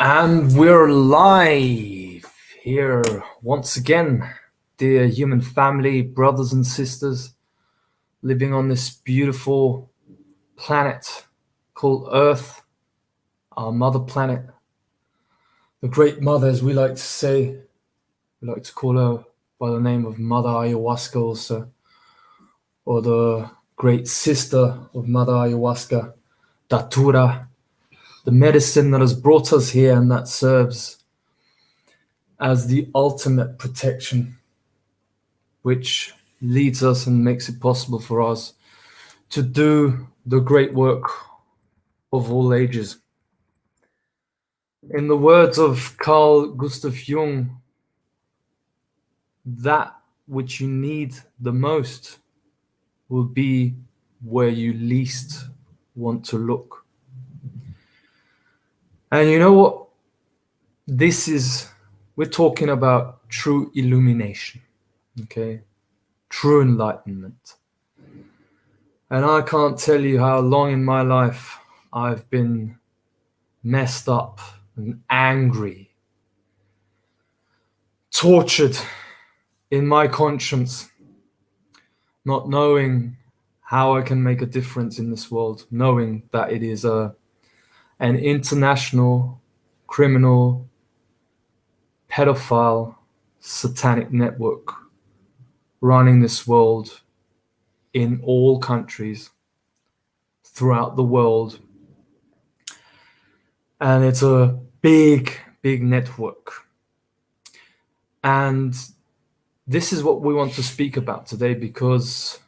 And we're live here once again, dear human family, brothers and sisters, living on this beautiful planet called Earth, our mother planet, the great mother, as we like to say. We like to call her by the name of Mother Ayahuasca also, or the great sister of Mother Ayahuasca, Datura, the medicine that has brought us here and that serves as the ultimate protection, which leads us and makes it possible for us to do the great work of all ages. In the words of Carl Gustav Jung, that which you need the most will be where you least want to look. And you know what? We're talking about true illumination, okay? True enlightenment. And I can't tell you how long in my life I've been messed up and angry, tortured in my conscience, not knowing how I can make a difference in this world, knowing that it is an international criminal pedophile satanic network running this world in all countries throughout the world. And it's a big, big network. And this is what we want to speak about today, because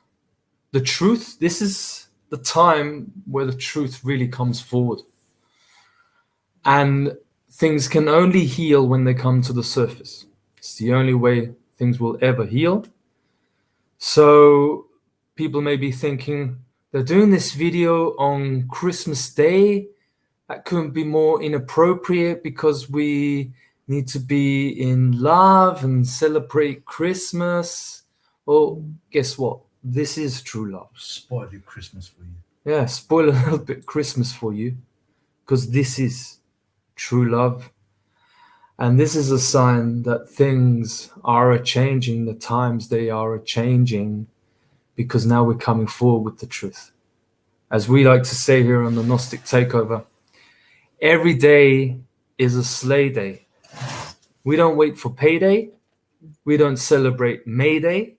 the truth, this is the time where the truth really comes forward. And things can only heal when they come to the surface. It's the only way things will ever heal. So people may be thinking, they're doing this video on Christmas Day. That couldn't be more inappropriate because we need to be in love and celebrate Christmas. Well, guess what? This is true love. Spoil your Christmas for you. Yeah, spoil a little bit Christmas for you, because this is true love. And this is a sign that things are changing, the times they are changing, because now we're coming forward with the truth. As we like to say here on the Gnostic Takeover, every day is a sleigh day. We don't wait for payday. We don't celebrate May Day.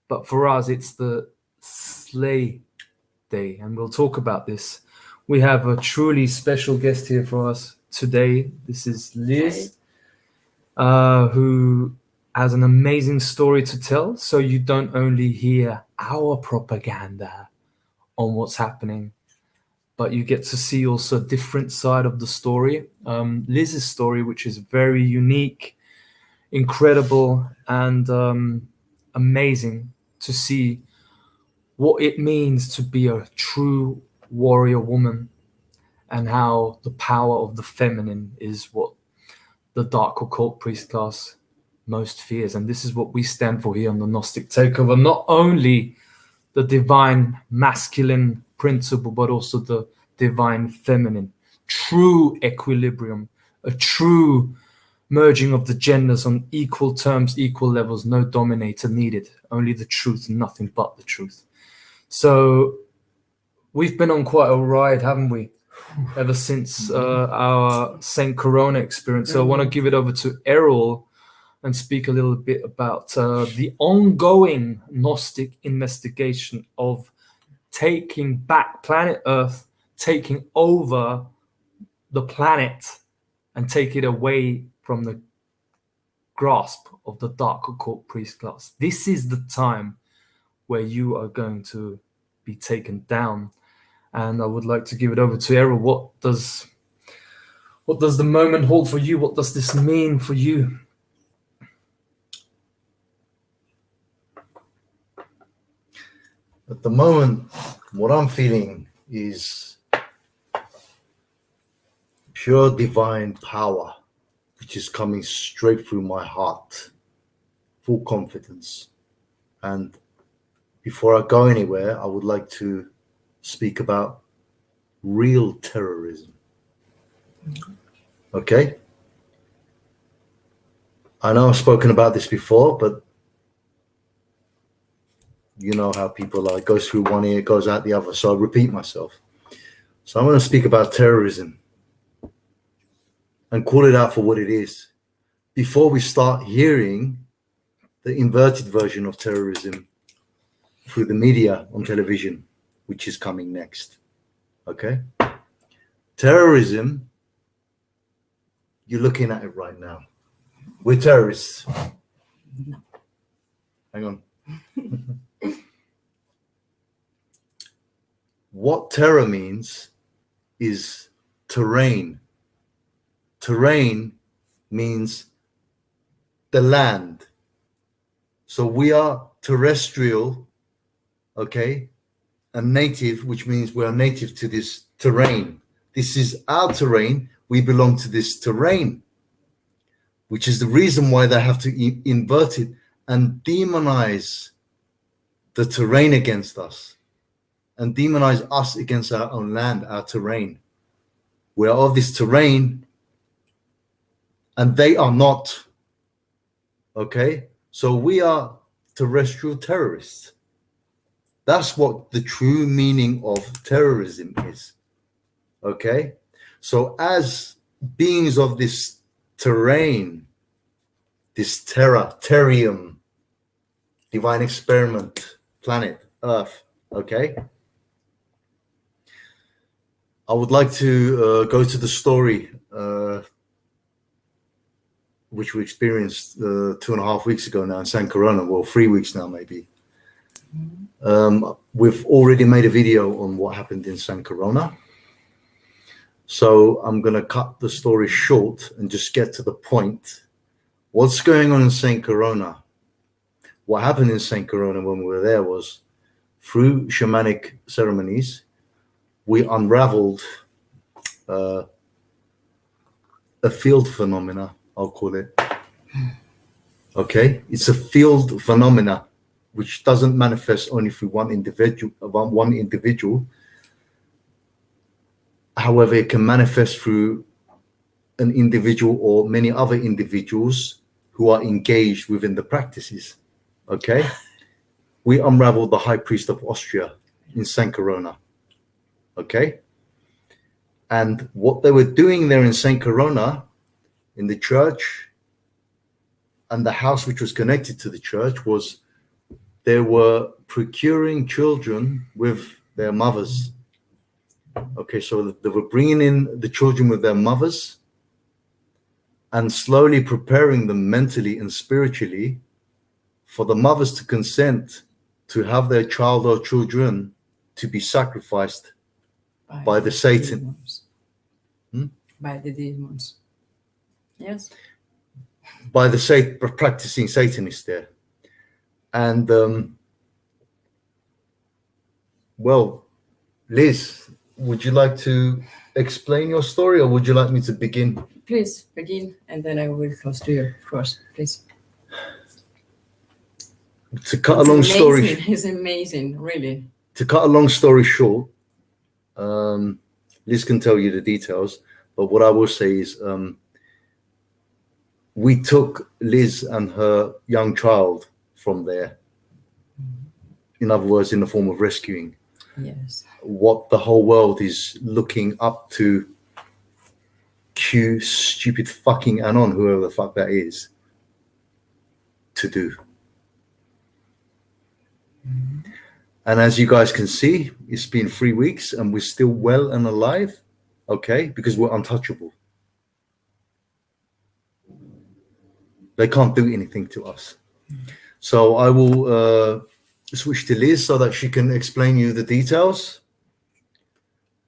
But for us, it's the sleigh day. And we'll talk about this. We have a truly special guest here for us today. This is Liz, who has an amazing story to tell. So you don't only hear our propaganda on what's happening, but you get to see also a different side of the story. Liz's story, which is very unique, incredible, and amazing to see what it means to be a true warrior woman, and how the power of the feminine is what the dark occult priest class most fears. And this is what we stand for here on the Gnostic Takeover. Not only the divine masculine principle, but also the divine feminine. True equilibrium, a true merging of the genders on equal terms, equal levels, no dominator needed, only the truth and nothing but the truth. So we've been on quite a ride, haven't we? Ever since our Saint Corona experience. So I want to give it over to Errol and speak a little bit about the ongoing Gnostic investigation of taking back planet Earth, taking over the planet, and take it away from the grasp of the dark occult priest class. This is the time where you are going to be taken down. And I would like to give it over to Errol. What does the moment hold for you? What does this mean for you? At the moment, what I'm feeling is pure divine power, which is coming straight through my heart, full confidence. And before I go anywhere, I would like to speak about real terrorism. Okay? I know I've spoken about this before, but you know how people are. It goes through one ear, goes out the other. So I'll repeat myself. So I'm going to speak about terrorism and call it out for what it is before we start hearing the inverted version of terrorism through the media on television, which is coming next. Okay? Terrorism, you're looking at it right now. We're terrorists. No. Hang on. What terror means is terrain. Terrain means the land. So we are terrestrial, okay, and native, which means we are native to this terrain. This is our terrain. We belong to this terrain, which is the reason why they have to invert it and demonize the terrain against us and demonize us against our own land, our terrain. We are of this terrain and they are not. Okay? So we are terrestrial terrorists. That's what the true meaning of terrorism is. Okay? So as beings of this terrain, this terrium, divine experiment, planet, Earth, okay? I would like to go to the story which we experienced 2.5 weeks ago now in San Corona, well, 3 weeks now maybe. We've already made a video on what happened in San Corona. So I'm going to cut the story short and just get to the point. What's going on in St. Corona? What happened in St. Corona when we were there was through shamanic ceremonies, we unraveled a field phenomena, I'll call it. Okay? It's a field phenomena which doesn't manifest only through one individual. However, it can manifest through an individual or many other individuals who are engaged within the practices. Okay? We unraveled the High Priest of Austria in San Corona. Okay? And what they were doing there in San Corona, in the church and the house which was connected to the church, was they were procuring children with their mothers. Okay, so they were bringing in the children with their mothers and slowly preparing them mentally and spiritually for the mothers to consent to have their child or children to be sacrificed by the Satan. By the demons. Yes. By the practicing Satanists there. And, well, Liz, would you like to explain your story or would you like me to begin? Please begin and then I will close to you first, please. To cut a long story, it's amazing, really. To cut a long story short, Liz can tell you the details, but what I will say is we took Liz and her young child from there. In other words, in the form of rescuing. Yes. What the whole world is looking up to Q stupid fucking Anon, whoever the fuck that is, to do. And as you guys can see, it's been 3 weeks and we're still well and alive, okay, because we're untouchable. They can't do anything to us. So I will switch to Liz so that she can explain you the details.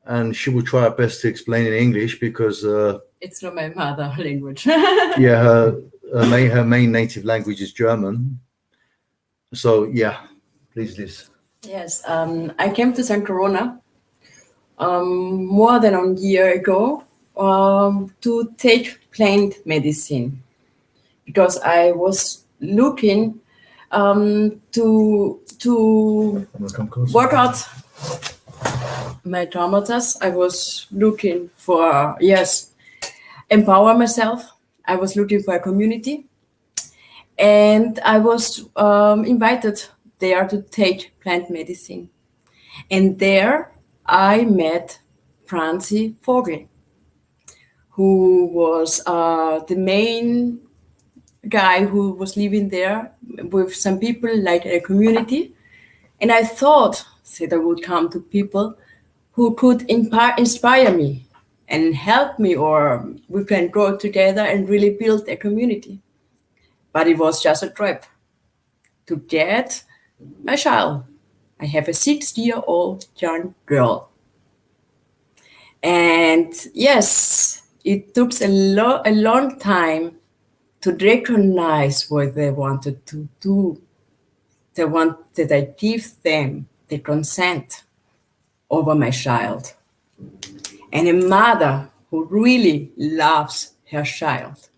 And she will try her best to explain in English because... it's not my mother language. Yeah, her main native language is German. So, yeah, please, Liz. Yes, I came to San Corona more than a year ago to take plant medicine because I was looking to work out my traumas. I was looking for, yes, empower myself. I was looking for a community, and I was invited there to take plant medicine. And there I met Franzi Vogel, who was the main guy who was living there with some people, like a community. And I thought that I would come to people who could inspire me and help me, or we can grow together and really build a community. But it was just a trap to get my child. I have a 6-year-old young girl. And yes, it took a long time to recognize what they wanted to do. They wanted I give them the consent over my child. And a mother who really loves her child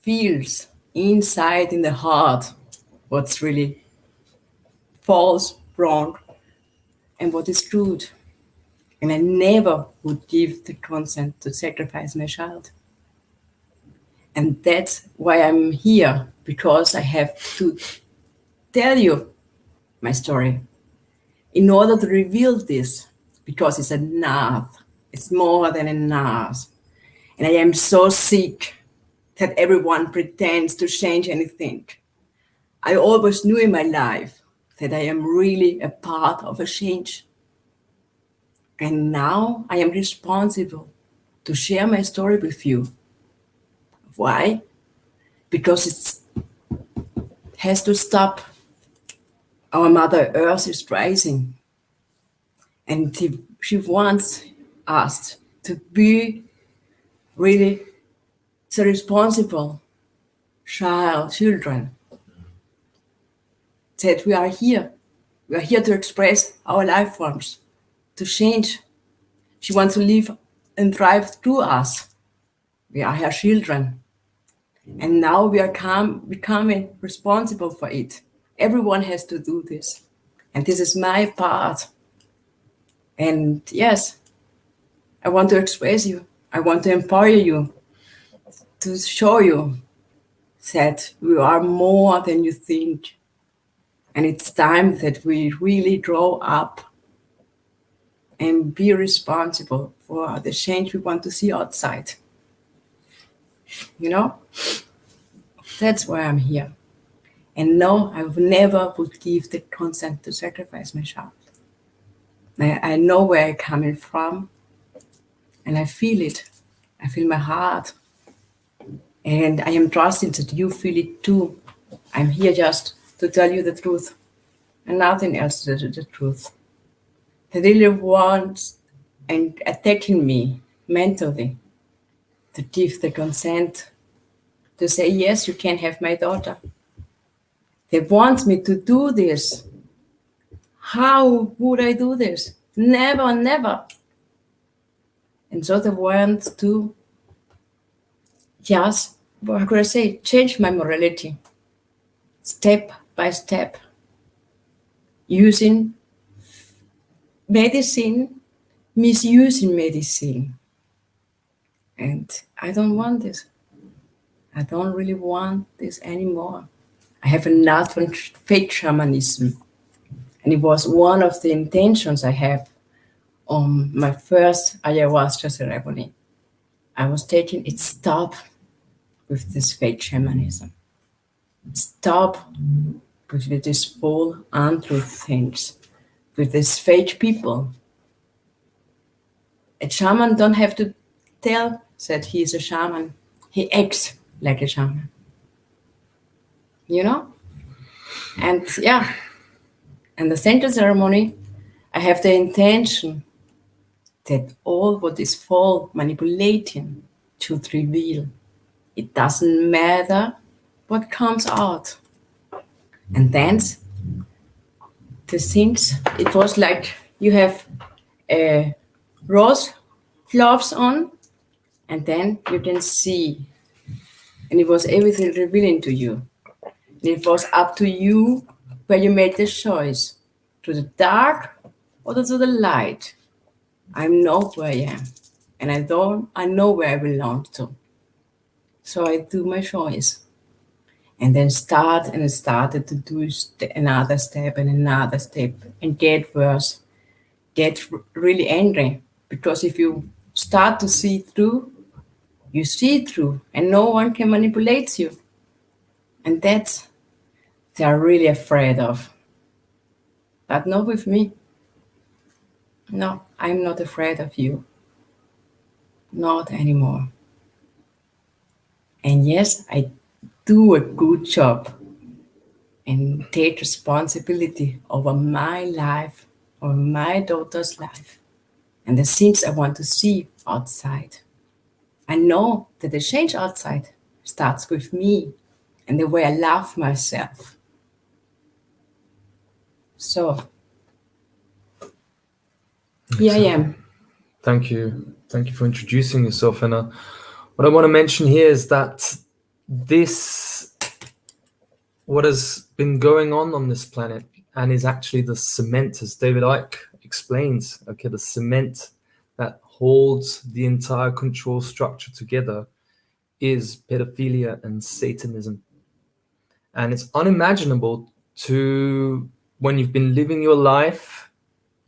feels inside in the heart what's really false, wrong, and what is good. And I never would give the consent to sacrifice my child. And that's why I'm here, because I have to tell you my story in order to reveal this, because it's enough. It's more than enough. And I am so sick that everyone pretends to change anything. I always knew in my life that I am really a part of a change. And now I am responsible to share my story with you. Why? Because it has to stop. Our Mother Earth is rising. And she wants us to be really the responsible children. That we are here. We are here to express our life forms, to change. She wants to live and thrive through us. We are her children. And now we are becoming responsible for it. Everyone has to do this. And this is my part. And yes, I want to express you. I want to empower you, to show you that we are more than you think. And it's time that we really grow up and be responsible for the change we want to see outside. You know? That's why I'm here. And no, I never would give the consent to sacrifice my child. I know where I'm coming from, and I feel it. I feel my heart. And I am trusting that you feel it too. I'm here just to tell you the truth, and nothing else than the truth. They really want and attacking me mentally to give the consent, to say, yes, you can have my daughter. They want me to do this. How would I do this? Never, never. And so they want to just, what could I say, change my morality step by step, using medicine, misusing medicine. And I don't want this. I don't really want this anymore. I have enough from fake shamanism. And it was one of the intentions I have on my first ayahuasca ceremony. I was taking it, stop with this fake shamanism. Stop with these full untruth things, with these fake people. A shaman don't have to tell that he is a shaman. He acts like a shaman. You know? And yeah, and the center ceremony, I have the intention that all what is false, manipulating, should reveal. It doesn't matter what comes out. And then the things, it was like you have rose gloves on, and then you can see. And it was everything revealing to you. And it was up to you where you made the choice, to the dark or to the light. I know who I am. and I know where I belong to. So I do my choice. And then started to do another step and get worse, get really angry. Because if you start to see through, you see through, and no one can manipulate you. And that's they're really afraid of. But not with me. No, I'm not afraid of you. Not anymore. And yes, I do a good job and take responsibility over my life, over my daughter's life, and the things I want to see outside. I know that the change outside starts with me and the way I love myself. So, here I am. Thank you. Thank you for introducing yourself. And what I want to mention here is that what has been going on this planet and is actually the cement, as David Icke explains, okay, the cement that holds the entire control structure together is pedophilia and Satanism. And it's unimaginable when you've been living your life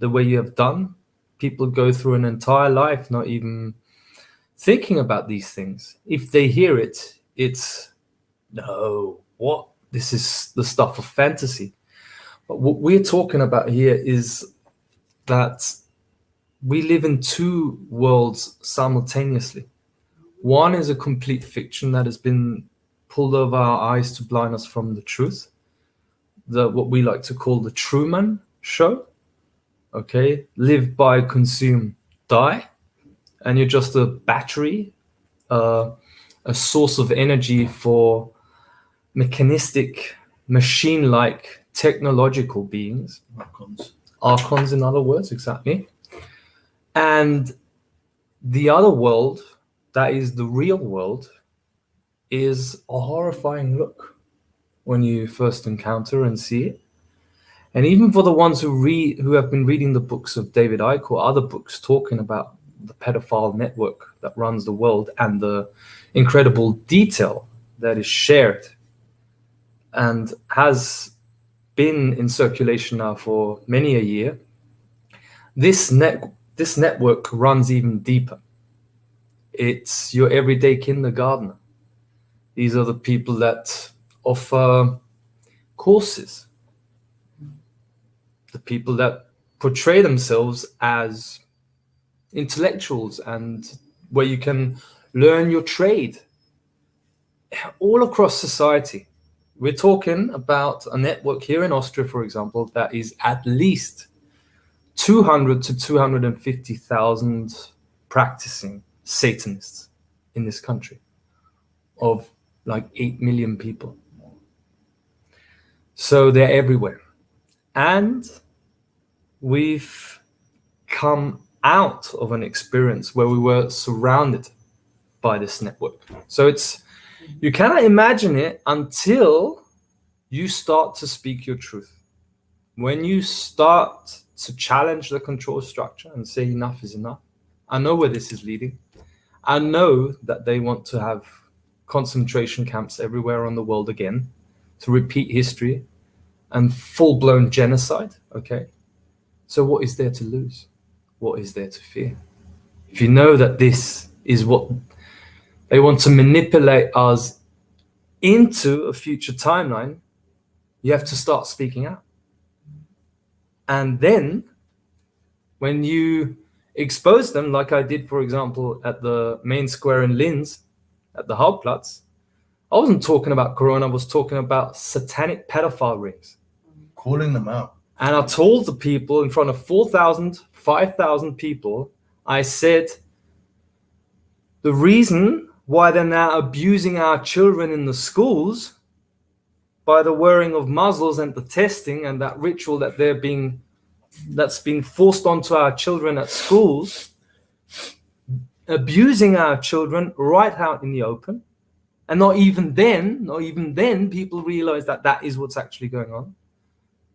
the way you have done, people go through an entire life not even thinking about these things. If they hear it, it's, no, what? This is the stuff of fantasy. But what we're talking about here is that we live in two worlds simultaneously. One is a complete fiction that has been pulled over our eyes to blind us from the truth, what we like to call the Truman Show. Okay, live, buy, consume, die, and you're just a battery, a source of energy for mechanistic, machine-like, technological beings. Archons, in other words, exactly. And the other world, that is the real world, is a horrifying look when you first encounter and see it. And even for the ones who have been reading the books of David Icke or other books talking about the pedophile network that runs the world and the incredible detail that is shared and has been in circulation now for many a year, this network runs even deeper. It's your everyday kindergartner. These are the people that offer courses, the people that portray themselves as intellectuals and where you can learn your trade all across society. We're talking about a network here in Austria, for example, that is at least 200 to 250,000 practicing Satanists in this country, of like 8 million people. So they're everywhere. And we've come out of an experience where we were surrounded by this network. So you cannot imagine it until you start to speak your truth. When you start to challenge the control structure and say enough is enough, I know where this is leading. I know that they want to have concentration camps everywhere on the world again, to repeat history and full-blown genocide, okay? So what is there to lose? What is there to fear? If you know that this is what they want to manipulate us into a future timeline, you have to start speaking out. And then when you expose them, like I did, for example, at the main square in Linz, at the Hauptplatz, I wasn't talking about Corona, I was talking about satanic pedophile rings. Calling them out. And I told the people in front of 4,000, 5,000 people, I said, the reason why they're now abusing our children in the schools by the wearing of muzzles and the testing and that ritual that's being forced onto our children at schools, abusing our children right out in the open. And not even then people realize that that is what's actually going on.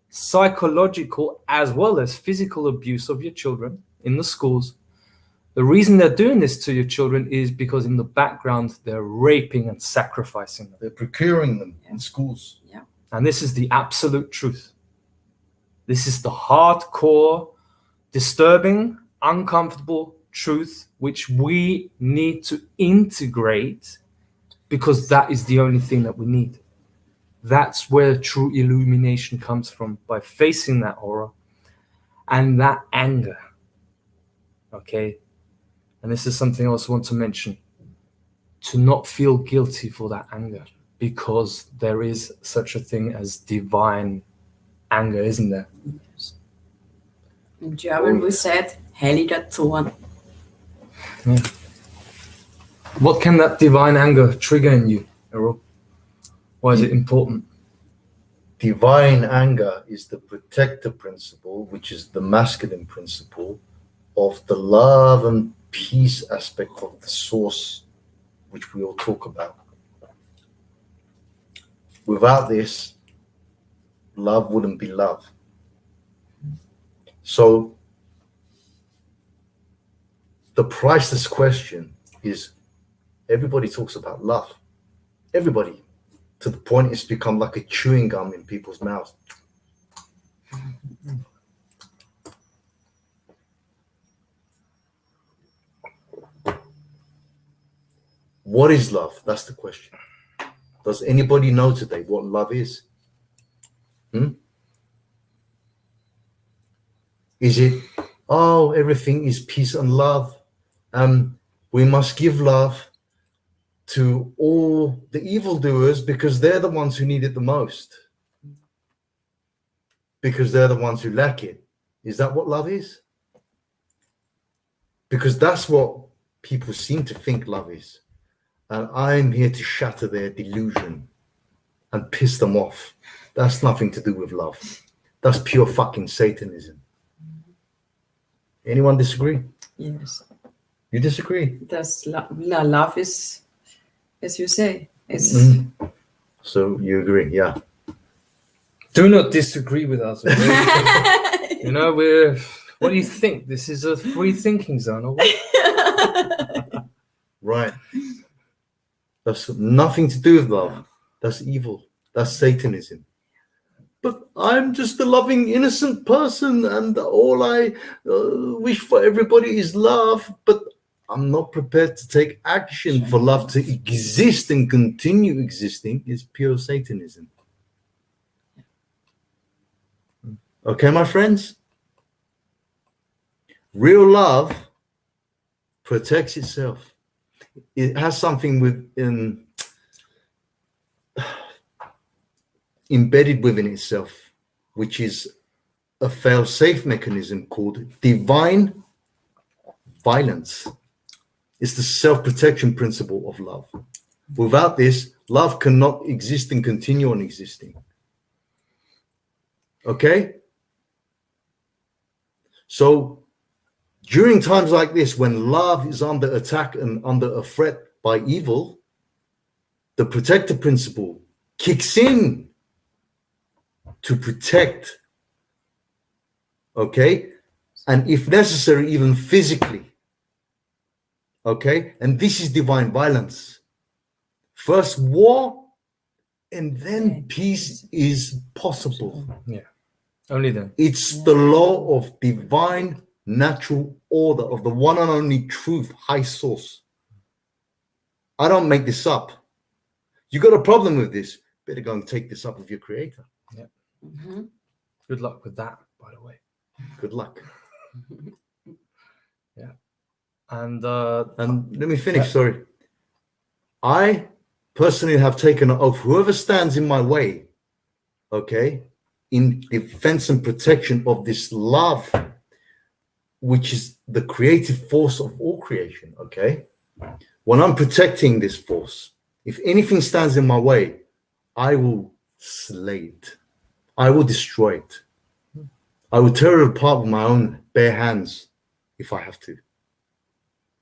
Psychological as well as physical abuse of your children in the schools The reason they're doing this to your children is because in the background, they're raping and sacrificing them. They're procuring them in schools. Yeah. And this is the absolute truth. This is the hardcore, disturbing, uncomfortable truth which we need to integrate, because that is the only thing that we need. That's where true illumination comes from, by facing that horror and that anger. Okay? And this is something I also want to mention. To not feel guilty for that anger, because there is such a thing as divine anger, isn't there? In German, we said, heiliger Zorn. Yeah. What can that divine anger trigger in you, Errol? Why is it important? Divine anger is the protector principle, which is the masculine principle of the love and peace aspect of the source, which we all talk about. Without this, love wouldn't be love. So the priceless question is, everybody talks about love. Everybody. To the point it's become like a chewing gum in people's mouths. What is love? That's the question. Does anybody know today what love is? Is it, oh, everything is peace and love? We must give love to all the evildoers because they're the ones who need it the most. Because they're the ones who lack it. Is that what love is? Because that's what people seem to think love is. And I'm here to shatter their delusion and piss them off. That's nothing to do with love. That's pure fucking Satanism. Anyone disagree? Yes. You disagree? That's love is, as you say, it's So you agree, yeah. Do not disagree with us. You know, what do you think? This is a free thinking zone, or what? Right. That's nothing to do with love. That's evil. That's Satanism. But I'm just a loving, innocent person, and all I wish for everybody is love. But I'm not prepared to take action for love to exist and continue existing. Is pure Satanism. Okay, my friends? Real love protects itself. It has something embedded within itself, which is a fail-safe mechanism called divine violence. It's the self-protection principle of love. Without this, love cannot exist and continue on existing. Okay? So during times like this, when love is under attack and under a threat by evil, the protector principle kicks in to protect, okay? And if necessary, even physically, okay? And this is divine violence. First war, and then peace is possible. Yeah, only then. It's the law of divine natural order, of the one and only truth, high source. I don't make this up. You got a problem with this, better go and take this up with your creator. Yeah. Mm-hmm. Good luck with that, by the way. Good luck. Yeah. And let me finish, sorry. I personally have taken an oath, whoever stands in my way, okay, in defense and protection of this love, which is the creative force of all creation, okay? When I'm protecting this force, if anything stands in my way, I will slay it. I will destroy it. I will tear it apart with my own bare hands if I have to.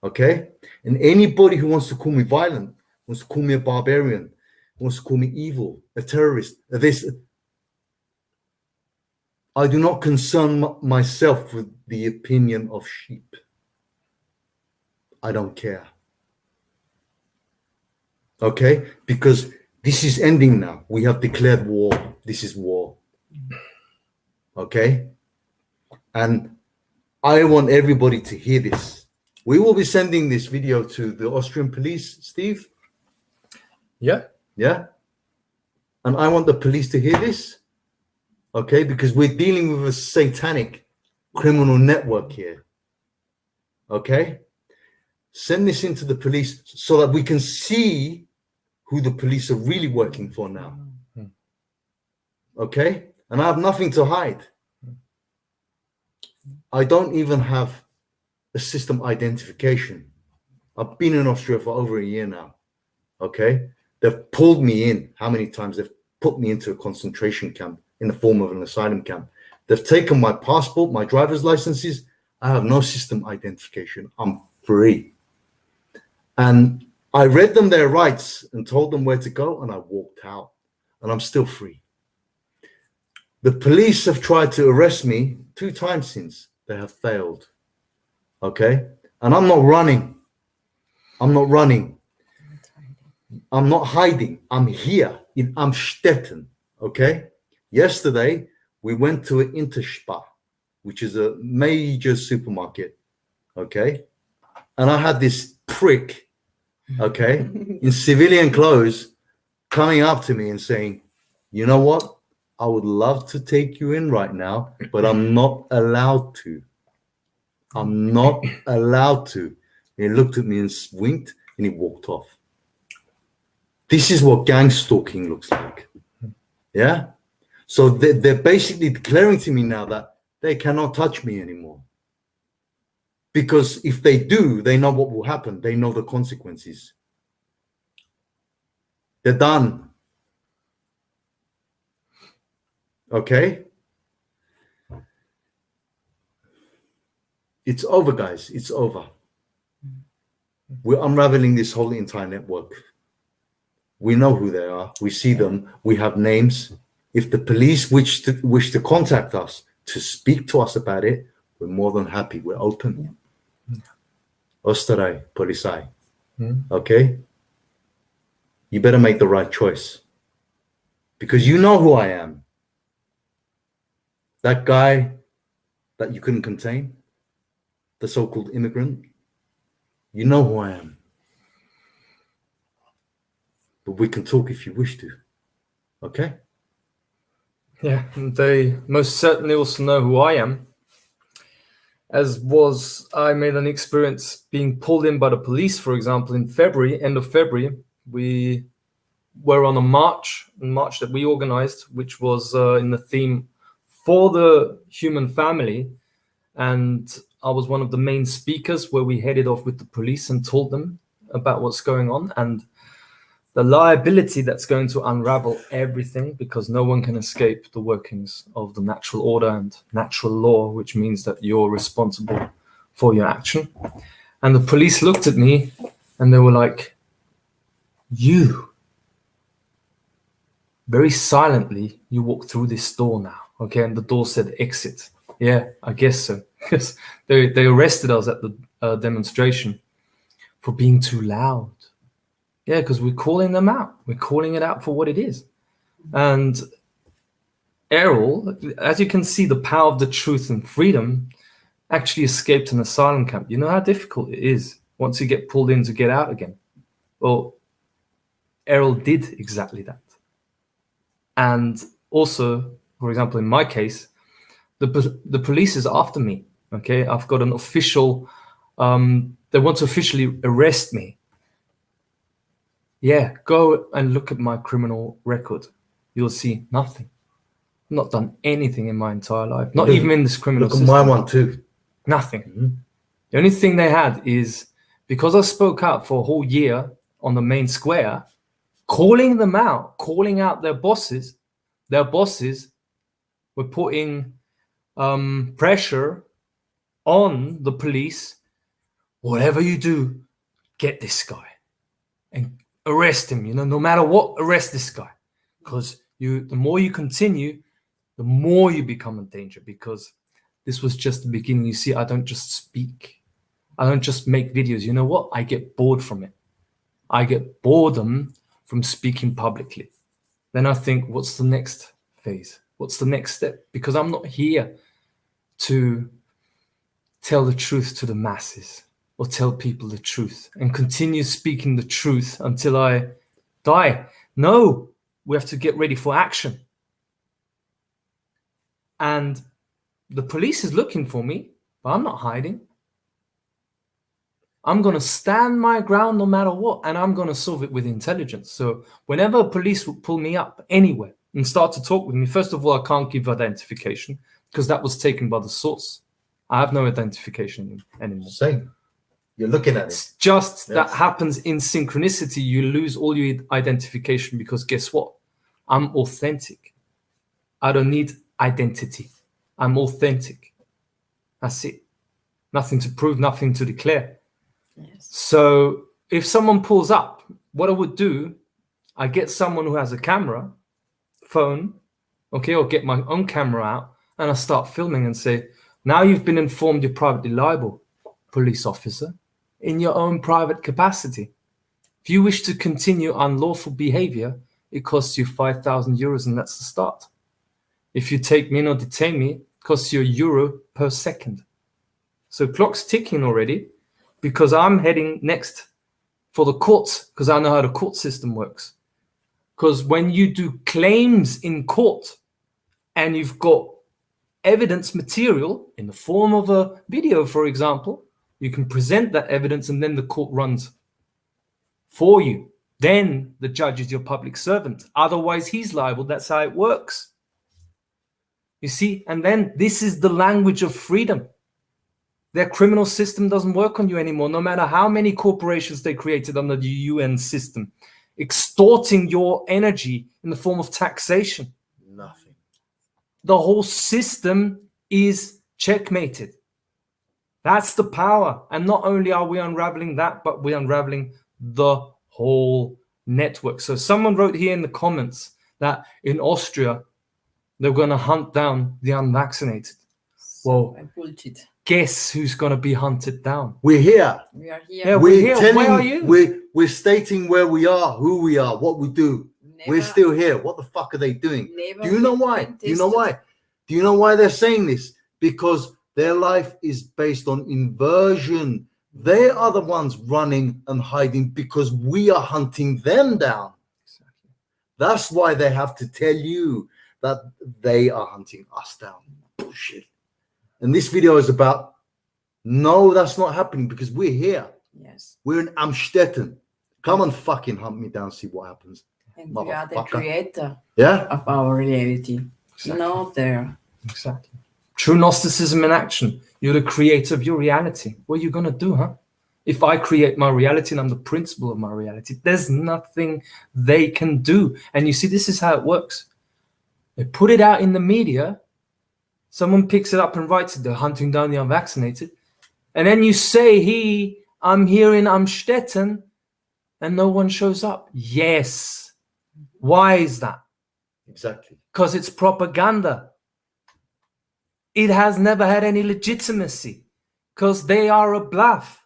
Okay? And anybody who wants to call me violent, wants to call me a barbarian, wants to call me evil, a terrorist, this, I do not concern myself with the opinion of sheep. I don't care. Okay? Because this is ending now. We have declared war. This is war. Okay? And I want everybody to hear this. We will be sending this video to the Austrian police, Steve. Yeah. Yeah? And I want the police to hear this. Okay? Because we're dealing with a satanic criminal network here. Okay? Send this into the police so that we can see who the police are really working for now. Okay? And I have nothing to hide. I don't even have a system identification. I've been in Austria for over a year now. Okay? They've pulled me in. How many times? They've put me into a concentration camp in the form of an asylum camp. They've taken my passport, my driver's licenses. I have no system identification. I'm free. And I read them their rights and told them where to go, and I walked out. And I'm still free. The police have tried to arrest me 2 times since. They have failed. Okay? And I'm not running. I'm not running. I'm not hiding. I'm here in Amstetten. Okay? Yesterday, we went to an Interspar, which is a major supermarket. Okay? And I had this prick, okay, in civilian clothes coming up to me and saying, you know what? I would love to take you in right now, but I'm not allowed to. I'm not allowed to. And he looked at me and winked and he walked off. This is what gang stalking looks like. Yeah? So they're basically declaring to me now that they cannot touch me anymore. Because if they do, they know what will happen. They know the consequences. They're done. Okay? It's over, guys. It's over. We're unraveling this whole entire network. We know who they are. We see them. We have names. If the police wish to contact us to speak to us about it, we're more than happy. We're open. Ostarai, Polisai. Okay? You better make the right choice. Because you know who I am. That guy that you couldn't contain, the so-called immigrant, you know who I am. But we can talk if you wish to. Okay? Yeah, and they most certainly also know who I am. I made an experience being pulled in by the police, for example, in February, end of February. We were on a march that we organized, which was in the theme for the human family. And I was one of the main speakers where we headed off with the police and told them about what's going on and the liability that's going to unravel everything, because no one can escape the workings of the natural order and natural law, which means that you're responsible for your action. And the police looked at me and they were like, you, very silently, you walk through this door now. Okay, and the door said exit. Yeah, I guess so. Because they arrested us at the demonstration for being too loud. Yeah, because we're calling them out. We're calling it out for what it is. And Errol, as you can see, the power of the truth and freedom actually escaped an asylum camp. You know how difficult it is once you get pulled in to get out again. Well, Errol did exactly that. And also, for example, in my case, the police is after me. Okay, I've got an official, they want to officially arrest me. Yeah, go and look at my criminal record. You'll see nothing. I've not done anything in my entire life. Not even in this criminal system. Look at my one too. Nothing. Mm-hmm. The only thing they had is, because I spoke out for a whole year on the main square, calling them out, calling out their bosses were putting pressure on the police. Whatever you do, get this guy and arrest him, no matter what, arrest this guy. Because the more you continue, the more you become a danger, because this was just the beginning. You see, I don't just speak. I don't just make videos. You know what? I get bored from it. I get boredom from speaking publicly. Then I think, what's the next phase? What's the next step? Because I'm not here to tell the truth to the masses or tell people the truth and continue speaking the truth until I die. No, we have to get ready for action. And the police is looking for me, but I'm not hiding. I'm going to stand my ground no matter what, and I'm going to solve it with intelligence. So whenever police will pull me up anywhere and start to talk with me, first of all, I can't give identification because that was taken by the source. I have no identification anymore. Same. You're looking at It's it. just Yes. that happens in synchronicity. You lose all your identification because guess what? I'm authentic. I don't need identity. I'm authentic. That's it. Nothing to prove, nothing to declare. Yes. So if someone pulls up, what I would do, I get someone who has a camera, phone, okay, or get my own camera out, and I start filming and say, now you've been informed you're privately liable, police officer, in your own private capacity. If you wish to continue unlawful behavior, it costs you 5,000 euros, and that's the start. If you take me in or detain me, it costs you €1 per second. So clock's ticking already because I'm heading next for the courts because I know how the court system works. Because when you do claims in court and you've got evidence material in the form of a video, for example, you can present that evidence and then the court runs for you. Then the judge is your public servant. Otherwise, he's liable. That's how it works. You see, and then this is the language of freedom. Their criminal system doesn't work on you anymore, no matter how many corporations they created under the UN system, extorting your energy in the form of taxation. Nothing. The whole system is checkmated. That's the power. And not only are we unraveling that, but we're unraveling the whole network. So someone wrote here in the comments that in Austria, they're going to hunt down the unvaccinated. Well, bullshit. guess who's going to be hunted down? We're here. We are here. Yeah, We're here. telling, Where are you? We're stating where we are, who we are, what we do. We're Never- still here. What the fuck are they doing? never Do you know been why? Do you know tested. why? Do you know why they're saying this? Because their life is based on inversion. They are the ones running and hiding because we are hunting them down. That's why they have to tell you that they are hunting us down. Bullshit. And this video is about, no, that's not happening because we're here. Yes. We're in Amstetten. Come and fucking hunt me down, see what happens. And we are the Motherfucker. creator Yeah? of our reality. Exactly. Not there. Exactly. True Gnosticism in action. You're the creator of your reality. What are you going to do, huh? If I create my reality and I'm the principle of my reality, there's nothing they can do. And you see, this is how it works. They put it out in the media. Someone picks it up and writes it. They're hunting down the unvaccinated. And then you say, I'm here in Amstetten, and no one shows up. Yes. Why is that? Exactly. Because it's propaganda. It has never had any legitimacy because they are a bluff.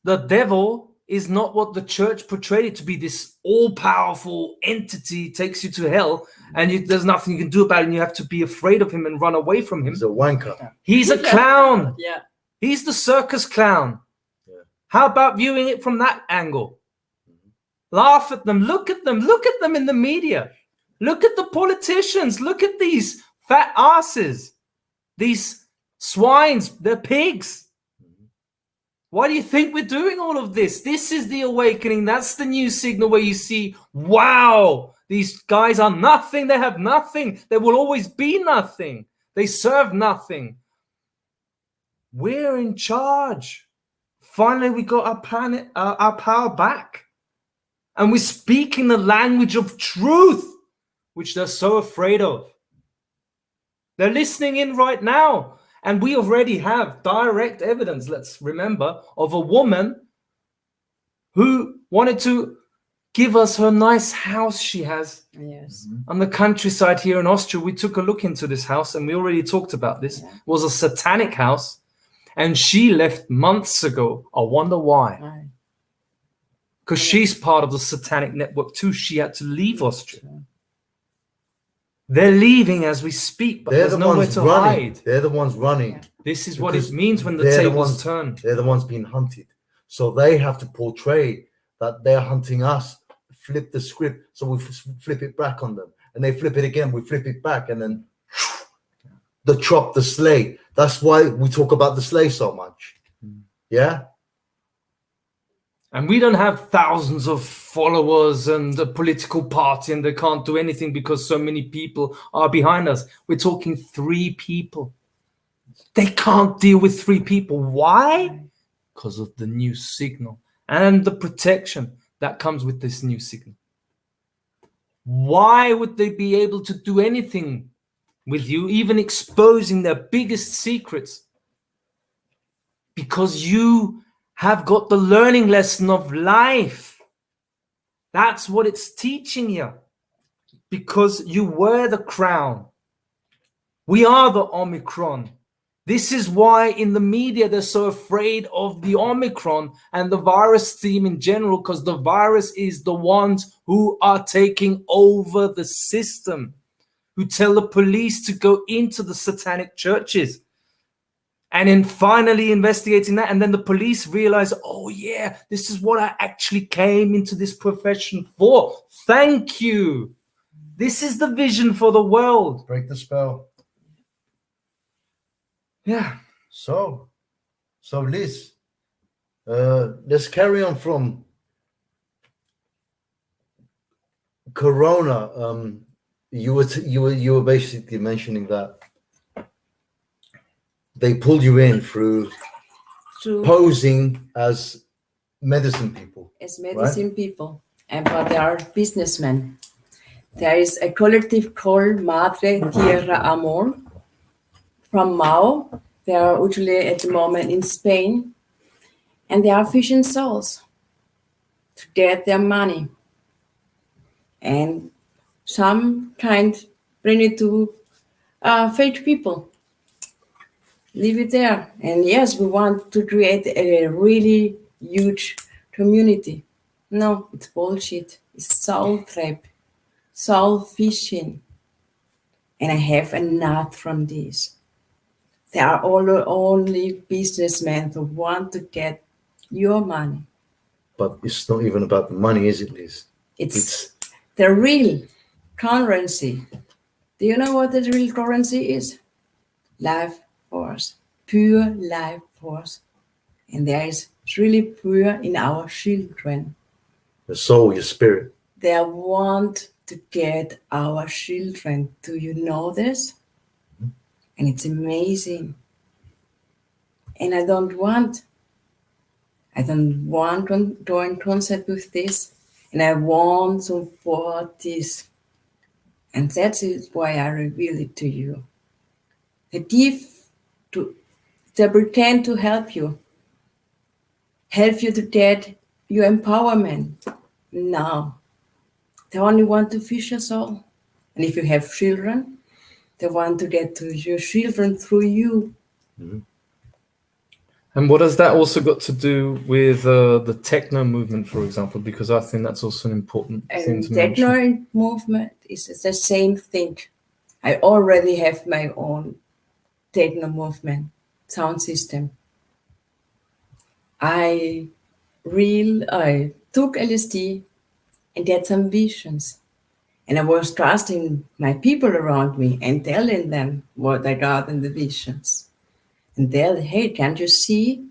The devil is not what the church portrayed it to be, this all-powerful entity takes you to hell and there's nothing you can do about it and you have to be afraid of him and run away from him. He's a wanker. He's a clown. Yeah. He's the circus clown. Yeah. How about viewing it from that angle? Laugh at them. Look at them. Look at them in the media. Look at the politicians. Look at these fat asses. These swines. They're pigs. Why do you think we're doing all of this? This is the awakening. That's the new signal where you see, wow, these guys are nothing. They have nothing. There will always be nothing. They serve nothing. We're in charge. Finally, we got our planet, our power back. And we're speaking the language of truth, which they're so afraid of. They're listening in right now. And we already have direct evidence, let's remember, of a woman who wanted to give us her nice house she has Yes. on the countryside here in Austria. We took a look into this house and we already talked about this. Yeah. It was a satanic house. And she left months ago. I wonder why. Right. Because she's part of the satanic network too. She had to leave Austria. They're leaving as we speak, but They're there's the nowhere ones to running. hide. They're the ones running. Yeah. This is what Because it means when the they're tables turn. They're the ones being hunted. So they have to portray that they're hunting us, flip the script, so we flip it back on them. And they flip it again, we flip it back, and then the chop, the slay. That's why we talk about the slay so much. Yeah? And we don't have thousands of followers and a political party and they can't do anything because so many people are behind us. We're talking 3 people. They can't deal with 3 people. Why? Because of the new signal and the protection that comes with this new signal. Why would they be able to do anything with you, even exposing their biggest secrets? Because you have got the learning lesson of life. That's what it's teaching you. Because you wear the crown. We are the Omicron. This is why in the media they're so afraid of the Omicron and the virus theme in general, because the virus is the ones who are taking over the system, who tell the police to go into the satanic churches. And then finally investigating that, and then the police realize, oh yeah, this is what I actually came into this profession for. Thank you. This is the vision for the world. Break the spell. Yeah. So Liz, let's carry on from Corona. You were basically mentioning that they pulled you in through posing as medicine people. As medicine people, but they are businessmen. There is a collective called Madre Tierra Amor from Mao. They are usually at the moment in Spain, and they are fishing souls to get their money. And some kind bring it to fake people. Leave it there. And yes, we want to create a really huge community. No, it's bullshit. It's soul trap, soul fishing. And I have a nut from this. They are all only businessmen who want to get your money. But it's not even about the money, is it, Liz? It's the real currency. Do you know what the real currency is? Life force, pure life force. And there is really pure in our children. The soul, your spirit. They want to get our children. Do you know this? And it's amazing. And I don't want to go in concept with this. And I want to support this. And that is why I reveal it to you. They pretend to help you to get your empowerment. No. They only want to fish your soul. And if you have children, they want to get to your children through you. Mm-hmm. And what has that also got to do with the techno movement, for example? Because I think that's also an important thing to mention. Techno movement is the same thing. I already have my own techno movement sound system. I took LSD and had some visions. And I was trusting my people around me and telling them what I got in the visions. And they'll, hey, can't you see?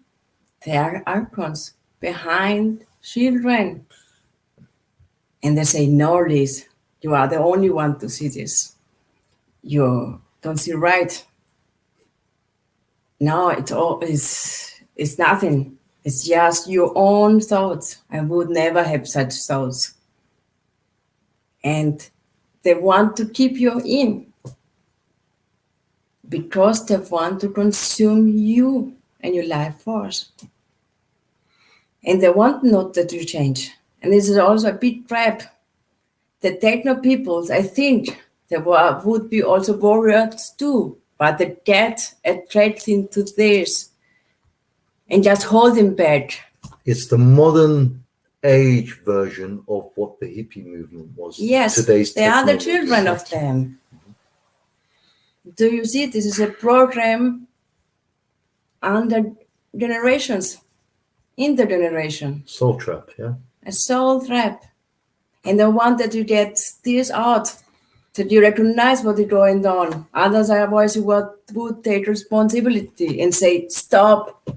There are archons behind children. And they say, no, Liz, you are the only one to see this. You don't see right. No, it's nothing. It's just your own thoughts. I would never have such thoughts. And they want to keep you in because they want to consume you and your life force. And they want not that you change. And this is also a big trap. The techno peoples, I think, they would be also warriors too, but they get attracted into this and just hold him back. It's the modern age version of what the hippie movement was. Yes, Today's they are the technology. children of them. Do you see? This is a program under generations, intergeneration, Soul trap, yeah. a soul trap. And I want that you get this out, that you recognize what is going on. Otherwise, you would take responsibility and say, stop,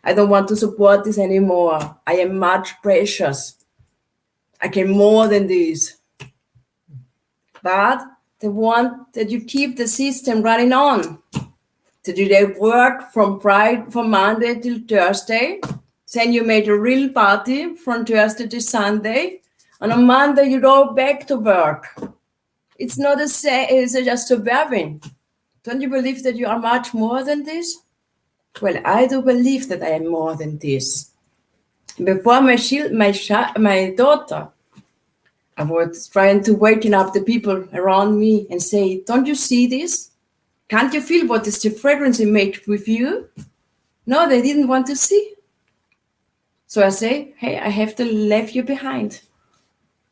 I don't want to support this anymore. I am much precious. I can more than this. But they want that you keep the system running on. That you work from Monday till Thursday. Then you made a real party from Thursday to Sunday. And on Monday you go back to work. It's not the same, it's just surviving. Don't you believe that you are much more than this? Well, I do believe that I am more than this. Before my daughter, I was trying to waken up the people around me and say, don't you see this? Can't you feel what is the fragrance it makes with you? No, they didn't want to see. So I say, hey, I have to leave you behind.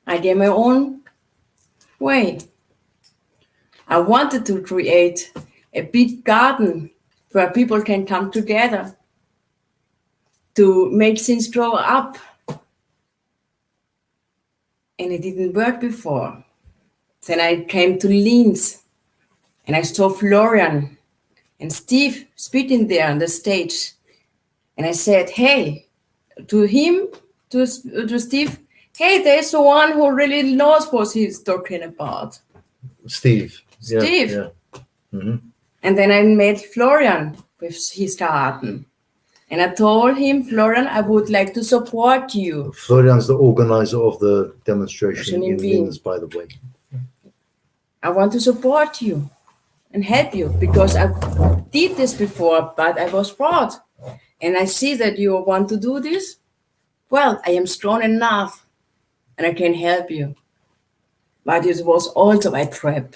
I get my own way. I wanted to create a big garden where people can come together to make things grow up. And it didn't work before. Then I came to Linz and I saw Florian and Steve speaking there on the stage. And I said, hey, to him, to Steve, hey, there's the one who really knows what he's talking about. Steve. Steve. Yeah. Mm-hmm. And then I met Florian with his garden. And I told him, Florian, I would like to support you. Florian's the organizer of the demonstration in Wien. Linz, by the way. I want to support you and help you because I did this before, but I was fraud. And I see that you want to do this. Well, I am strong enough and I can help you. But it was also a trap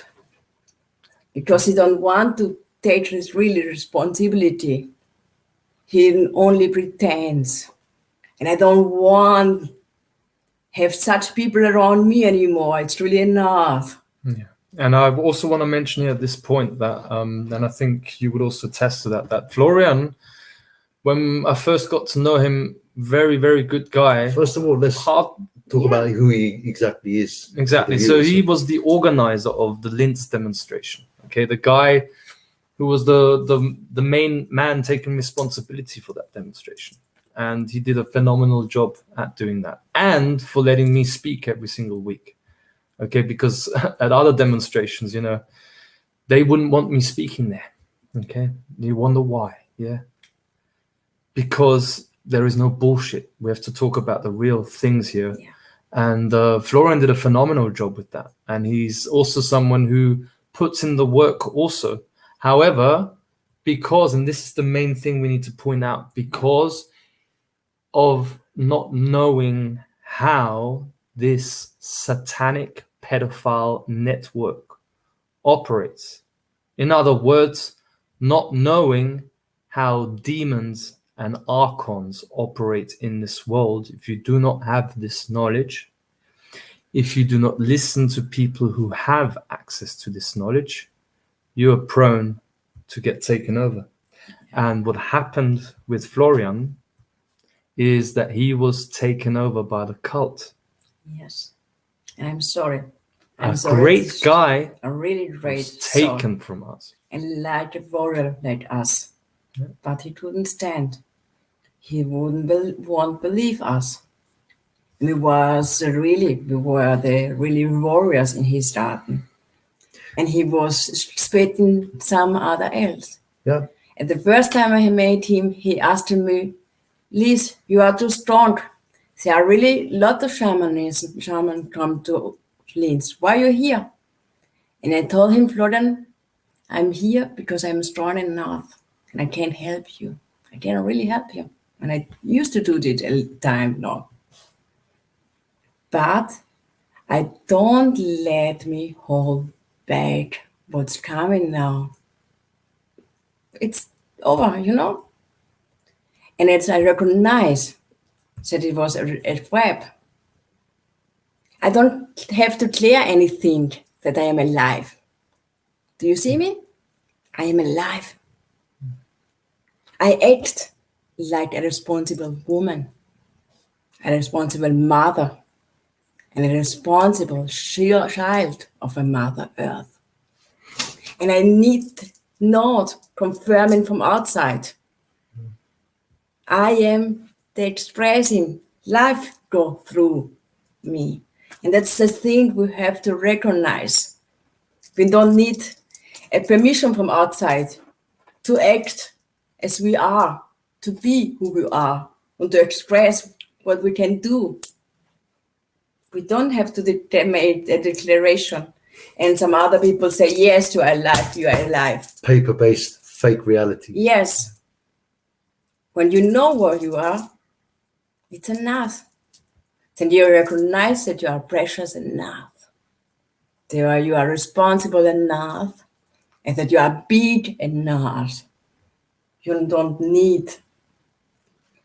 because he don't want to take his really responsibility. He only pretends. And I don't want have such people around me anymore. It's really enough. Yeah. And I also want to mention here at this point that, and I think you would also attest to that Florian, when I first got to know him, very, very good guy. First of all, let's talk about who he exactly is. Exactly. So he was the organizer of the Linz demonstration. Okay, the guy who was the main man taking responsibility for that demonstration. And he did a phenomenal job at doing that. And for letting me speak every single week. Okay, because at other demonstrations, you know, they wouldn't want me speaking there. Okay, you wonder why? Yeah, because there is no bullshit. We have to talk about the real things here. Yeah. And Florian did a phenomenal job with that. And he's also someone who puts in the work also. However, because, and this is the main thing we need to point out, because of not knowing how this satanic pedophile network operates. In other words, not knowing how demons and archons operate in this world. If you do not have this knowledge, if you do not listen to people who have access to this knowledge, you are prone to get taken over. And what happened with Florian is that he was taken over by the cult. Yes. And I'm sorry. A great guy, a really great was taken from us. And like a warrior like us. Yeah. But he couldn't stand. He won't believe us. We were the really warriors in his garden. And he was expecting some other else. Yeah. And the first time I met him, he asked me, Liz, you are too strong. There are really a lot of shamans come to Linz. Why are you here? And I told him, Florian, I'm here because I'm strong enough and I can help you. I can really help you. And I used to do it all the time now. But I don't let me hold back what's coming now. It's over, you know. And as I recognize that it was a trap, I don't have to clear anything that I am alive. Do you see me? I am alive. I act like a responsible woman, a responsible mother, and a responsible child of a Mother Earth. And I need not confirming from outside. I am the expressing life go through me. And that's the thing we have to recognize. We don't need a permission from outside to act as we are, to be who we are, and to express what we can do. We don't have to make a declaration and some other people say, yes, you are alive, you are alive. Paper-based fake reality. Yes. When you know where you are, it's enough. Then you recognize that you are precious enough. That you are responsible enough, and that you are big enough. You don't need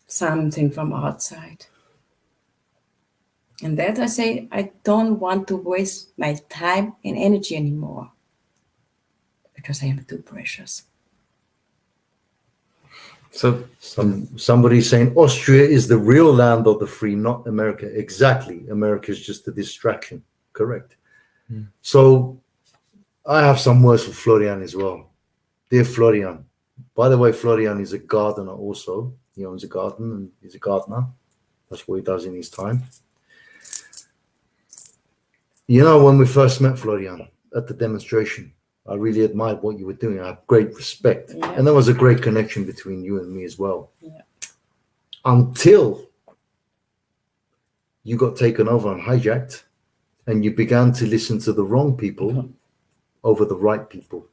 something from outside. And that I say, I don't want to waste my time and energy anymore because I am too precious. So Somebody's saying Austria is the real land of the free, not America. Exactly. America is just a distraction. Correct. So I have some words for Florian as well. Dear Florian, by the way, Florian is a gardener also. He owns a garden and he's a gardener. That's what he does in his time. You know, when we first met, Florian, at the demonstration, I really admired what you were doing. I have great respect. Yeah. And there was a great connection between you and me as well. Yeah. Until you got taken over and hijacked and you began to listen to the wrong people over the right people.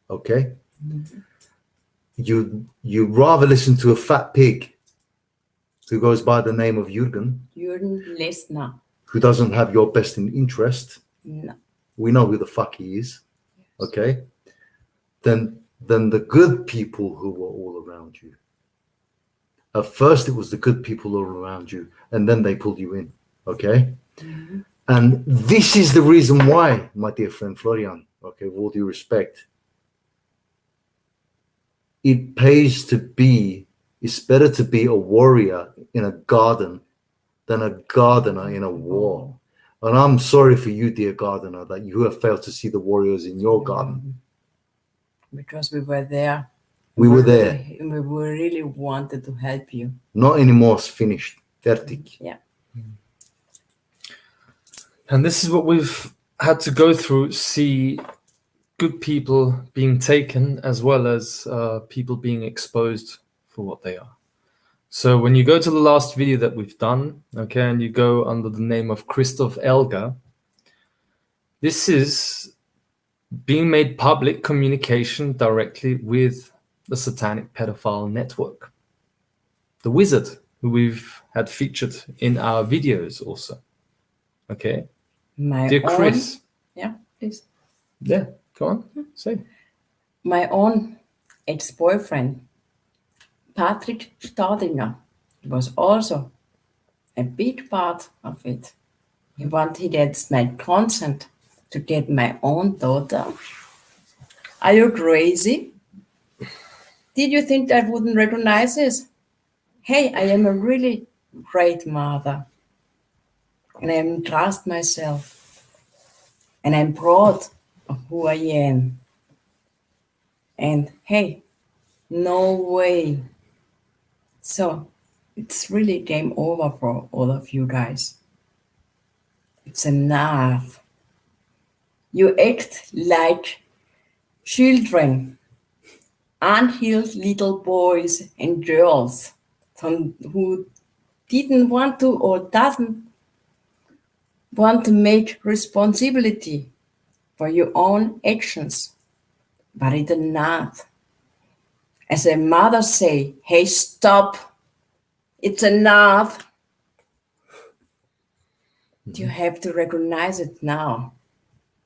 Okay? Mm-hmm. You rather listen to a fat pig who goes by the name of Jürgen, Listener. who doesn't have your best in interest. No. We know who the fuck he is. Okay? Then the good people who were all around you. At first, it was the good people all around you, and then they pulled you in. Okay? Mm-hmm. And this is the reason why, my dear friend Florian, okay, with all due respect, it pays to be, it's better to be a warrior in a garden than a gardener in a war. And I'm sorry for you, dear gardener, that you have failed to see the warriors in your garden. Because we were there. We were there. We really wanted to help you. Not anymore, it's finished. Fertig. Yeah. And this is what we've had to go through, see good people being taken as well as people being exposed for what they are. So when you go to the last video that we've done, okay, and you go under the name of Christoph Elger, this is being made public communication directly with the satanic pedophile network. The wizard who we've had featured in our videos also. Okay. Dear Chris. Yeah, please. Yeah, go on, say. My own ex-boyfriend, Patrick Staudinger, was also a big part of it. He wanted my consent to get my own daughter. Are you crazy? Did you think I wouldn't recognize this? Hey, I am a really great mother. And I trust myself. And I'm proud of who I am. And hey, no way. So it's really game over for all of you guys. It's enough. You act like children, unhealed little boys and girls who didn't want to or doesn't want to make responsibility for your own actions. But it's enough. As a mother say, hey, stop. It's enough. Mm-hmm. You have to recognize it now.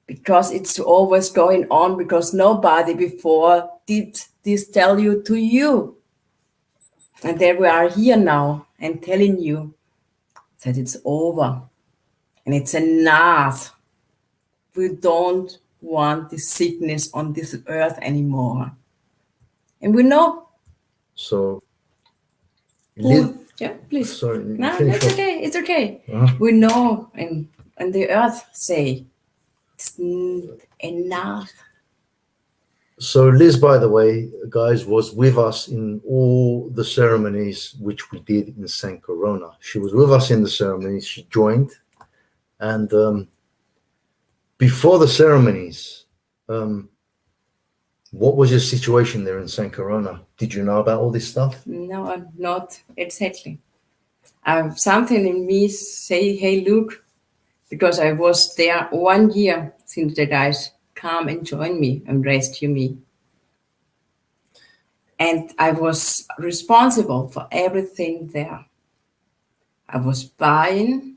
Because it's always going on, because nobody before did this tell you to you. And there we are here now and telling you that it's over and it's enough. We don't want this sickness on this earth anymore. And we know So, yeah, please. sorry, No, finish it's up. okay. It's okay. Uh-huh. We know, and the earth say it's enough. So Liz, by the way, guys, was with us in all the ceremonies which we did in San Corona. She was with us in the ceremonies. She joined, and before the ceremonies, what was your situation there in San Corona? Did you know about all this stuff? No, not exactly. Something in me say, "Hey, look," because I was there 1 year since the guys come and join me and rescue me. And I was responsible for everything there. I was buying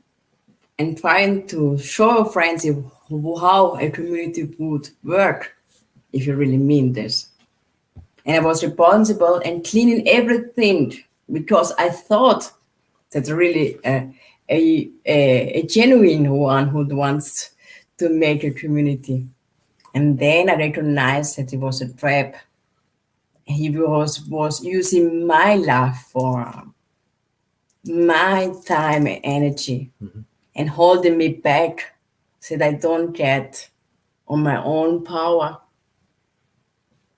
and trying to show friends how a community would work, if you really mean this. And I was responsible and cleaning everything because I thought that's really a genuine one who wants to make a community. And then I recognized that it was a trap. He was using my life for my time and energy and holding me back so that I don't get on my own power.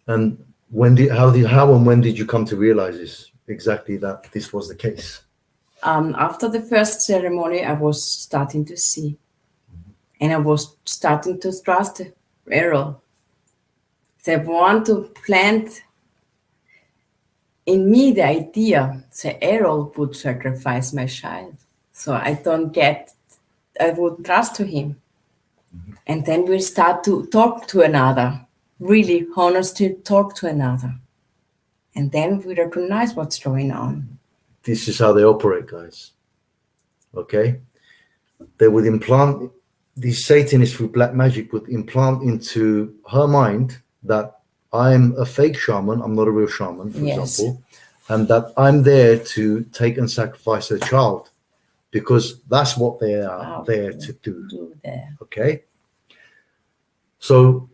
And how and when did you come to realize this exactly, that this was the case? After the first ceremony, I was starting to see, and I was starting to trust Errol. They want to plant in me the idea that Errol would sacrifice my child. So I would trust to him. And then we start to talk to another, really honestly talk to another. And then we recognize what's going on. This is how they operate, guys. Okay? They would implant, these Satanists with black magic would implant into her mind that I'm a fake shaman, I'm not a real shaman, for example, and that I'm there to take and sacrifice a child, because that's what they are there to do. Okay? So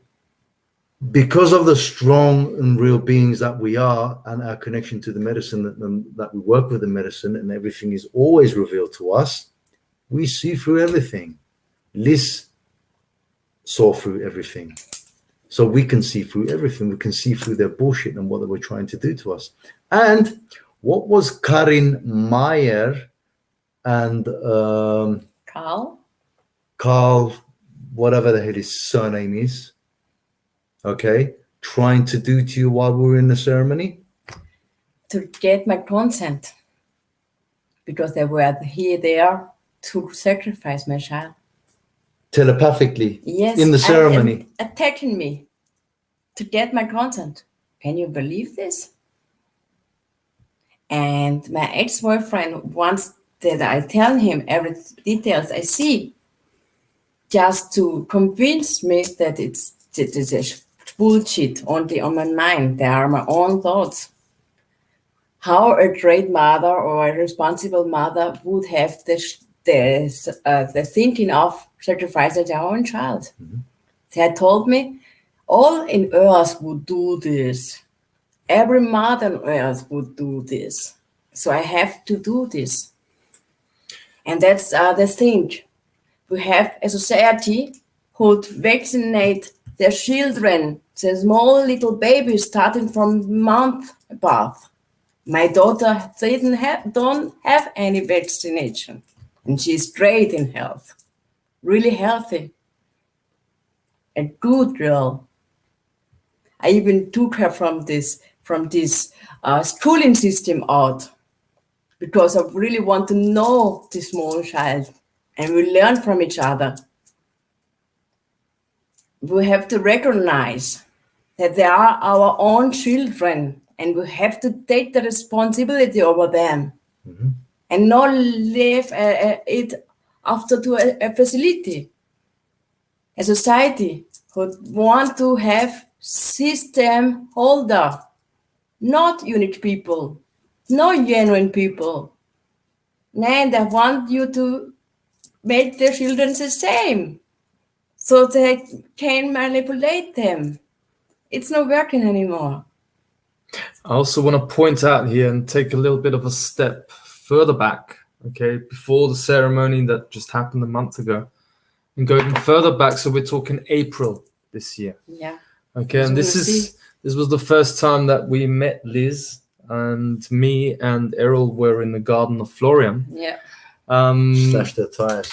because of the strong and real beings that we are and our connection to the medicine that we work with the medicine, and everything is always revealed to us, we see through everything. Liz saw through everything. So we can see through everything. We can see through their bullshit and what they were trying to do to us. And what was Karin Meyer and Carl, whatever the hell his surname is, okay, trying to do to you while we were in the ceremony? To get my consent, because they were there to sacrifice my child. Telepathically? Yes. In the ceremony? Attacking me to get my consent. Can you believe this? And my ex-boyfriend wants that I tell him every details I see, just to convince me that it's bullshit only on my mind. They are my own thoughts. How a great mother or a responsible mother would have the thinking of sacrificing their own child. They had told me all in earth would do this. Every mother on earth would do this. So I have to do this. And that's the thing. We have a society who would vaccinate their children, the small little babies starting from month above. My daughter don't have any vaccination, and she's great in health, really healthy, a good girl. I even took her from this schooling system out, because I really want to know this small child, and we learn from each other. We have to recognize that they are our own children, and we have to take the responsibility over them, and not leave it after to a facility, a society who want to have system holder, not unique people, no genuine people. And they want you to make their children the same, so they can manipulate them. It's not working anymore. I also want to point out here and take a little bit of a step further back, okay, before the ceremony that just happened a month ago, and go even further back. So we're talking April this year. Yeah. Okay, So and this was the first time that we met Liz, and me and Errol were in the garden of Florian. Yeah. Slash their tires.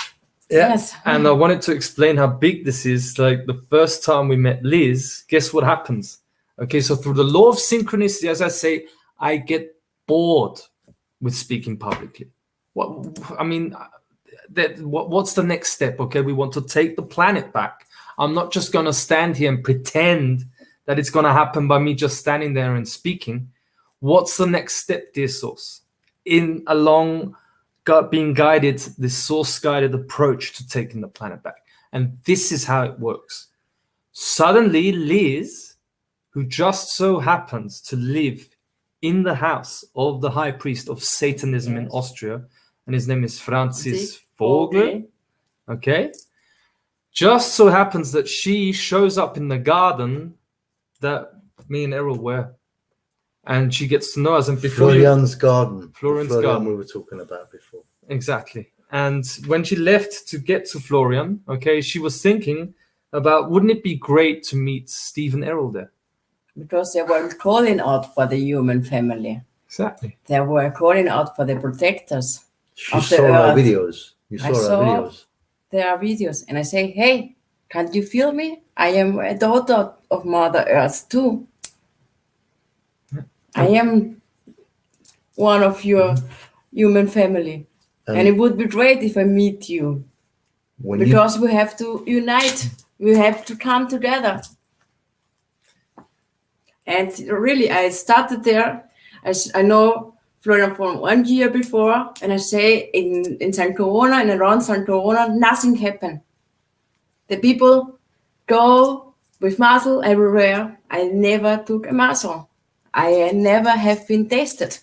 Yeah. Yes. And I wanted to explain how big this is. Like the first time we met Liz, guess what happens? Okay, so through the law of synchronicity, as I say, I get bored with speaking publicly. What's the next step? Okay, we want to take the planet back. I'm not just going to stand here and pretend that it's going to happen by me just standing there and speaking. What's the next step, dear source? In being guided, this source-guided approach to taking the planet back. And this is how it works. Suddenly, Liz, who just so happens to live in the house of the high priest of Satanism in Austria, and his name is Francis Vogel, okay? Just so happens that she shows up in the garden that me and Errol were. And she gets to know us. And before Florian's garden. Florian's Florian garden. we were talking about before. Exactly. And when she left to get to Florian, okay, she was thinking about, wouldn't it be great to meet Steve and Errol there? Because they were calling out for the human family. Exactly. They were calling out for the protectors You of the saw our earth. videos. You saw our videos. There are videos. And I say, hey, can't you feel me? I am a daughter of Mother Earth too. I am one of your human family. And it would be great if I meet you. Because we have to unite. We have to come together. And really, I started there. I know Florian from 1 year before. And I say in San Corona and around San Corona, nothing happened. The people go with muzzle everywhere. I never took a muzzle. I never have been tested.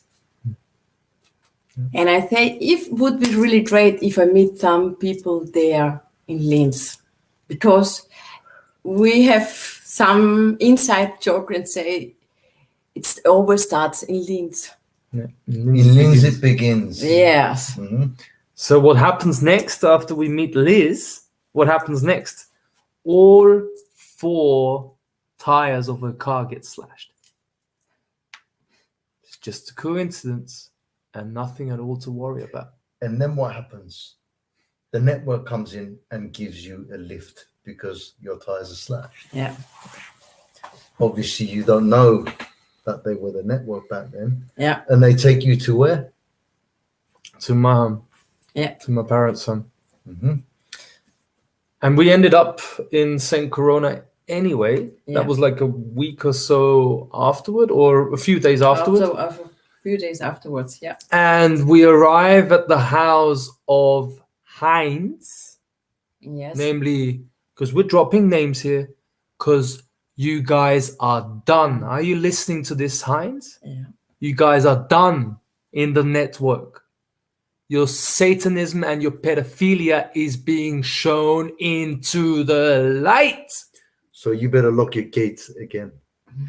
And I think it would be really great if I meet some people there in Linz, because we have some inside joke and say it always starts in Linz. Yeah. In Linz it begins. Yes. Mm-hmm. So what happens next after we meet Liz? What happens next? All 4 tires of her car get slashed. It's just a coincidence and nothing at all to worry about. And then what happens? The network comes in and gives you a lift because your tires are slashed. Yeah. Obviously, you don't know that they were the network back then. Yeah. And they take you to where? To my home. Yeah. To my parents' home. Mm-hmm. And we ended up in St. Corona anyway. Yeah. That was like a week or so afterward, or a few days afterward. A few days afterwards, yeah. And we arrive at the house of Heinz. Yes. Namely, because we're dropping names here, because you guys are done. Are you listening to this, Heinz? Yeah. You guys are done in the network. Your Satanism and your pedophilia is being shown into the light. So you better lock your gates again.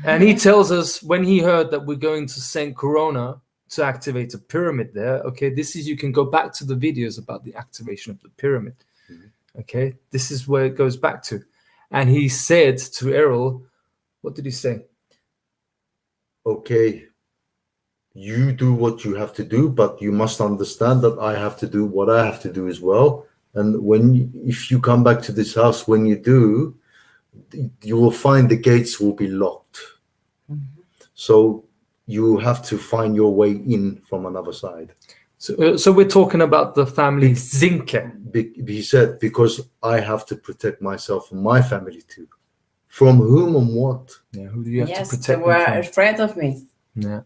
And he tells us when he heard that we're going to St. Corona to activate a pyramid there. Okay, you can go back to the videos about the activation of the pyramid. Mm-hmm. Okay, this is where it goes back to. And he said to Errol, what did he say? Okay, you do what you have to do, but you must understand that I have to do what I have to do as well. And if you come back to this house, when you do, you will find the gates will be locked. Mm-hmm. So you have to find your way in from another side. So we're talking about the family Zinke. He said, because I have to protect myself and my family too. From whom and what? Yeah, who do you have to protect? They were afraid of me. Yeah.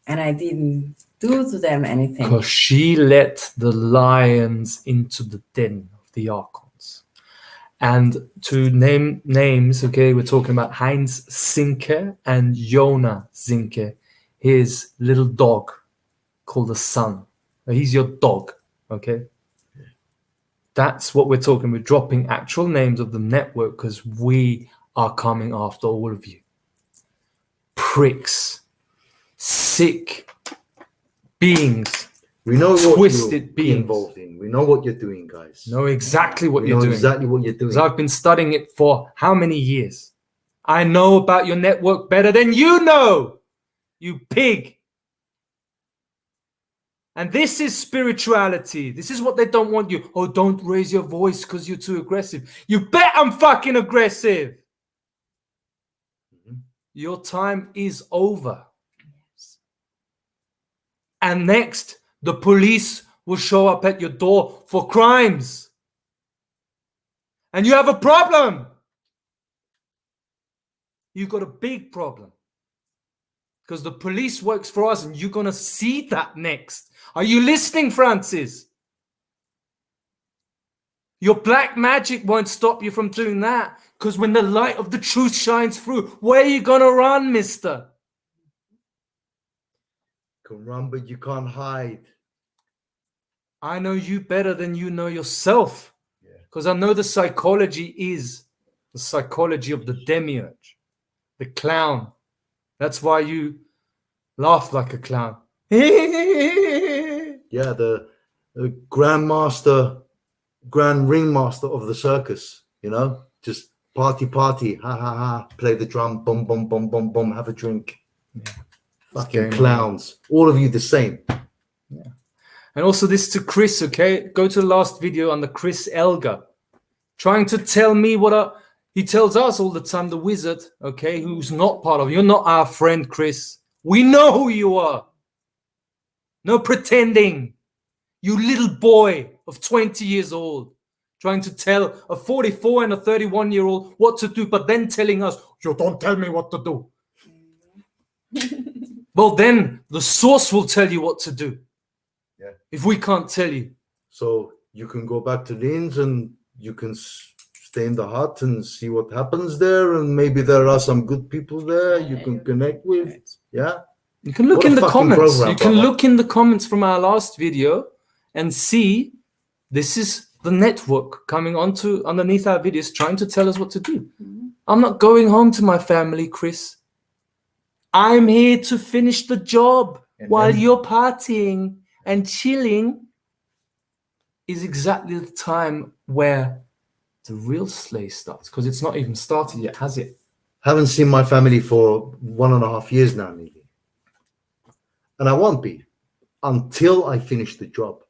And I didn't do to them anything. Because she let the lions into the den of the archons. And to name names, okay, we're talking about Heinz Zinke and Jona Zinke, his little dog. called the sun. He's your dog, okay? That's what we're talking. We're dropping actual names of the network because we are coming after all of you. Pricks. Sick beings. We know what Twisted you're beings. involved in. We know what you're doing, guys. Know exactly what We you're know doing. exactly what you're doing. Because I've been studying it for how many years? I know about your network better than you know, you pig. And this is spirituality. This is what they don't want you. Oh, don't raise your voice because you're too aggressive. You bet I'm fucking aggressive. Mhm. Your time is over. And next, the police will show up at your door for crimes. And you have a problem. You've got a big problem. Because the police works for us and you're going to see that next. Are you listening, Francis? Your black magic won't stop you from doing that. Because when the light of the truth shines through, where are you going to run, mister? You can run, but you can't hide. I know you better than you know yourself. Yeah. Because I know the psychology is the psychology of the demiurge, the clown. That's why you laugh like a clown. Yeah, the grandmaster, grand ringmaster of the circus, you know, just party, ha ha ha, play the drum, boom, boom, boom, boom, boom, have a drink. Yeah. Fucking clowns, all of you the same. Yeah. And also this to Chris, okay? Go to the last video on the Chris Elgar, trying to tell me he tells us all the time, the wizard, okay, who's not part of, you're not our friend, Chris. We know who you are. No pretending. You little boy of 20 years old, trying to tell a 44 and a 31-year-old what to do, but then telling us, you don't tell me what to do. Well, then the source will tell you what to do. Yeah. If we can't tell you. So you can go back to Linz and you can stay in the hut and see what happens there. And maybe there are some good people there you can connect with. Yeah. You can look What a in the fucking comments. program, You can brother. look in the comments from our last video and see this is the network coming onto underneath our videos trying to tell us what to do. I'm not going home to my family, Chris. I'm here to finish the job while you're partying and chilling. Is exactly the time where the real slay starts, because it's not even started yet, has it? Haven't seen my family for 1.5 years now, nearly. And I won't be until I finish the job.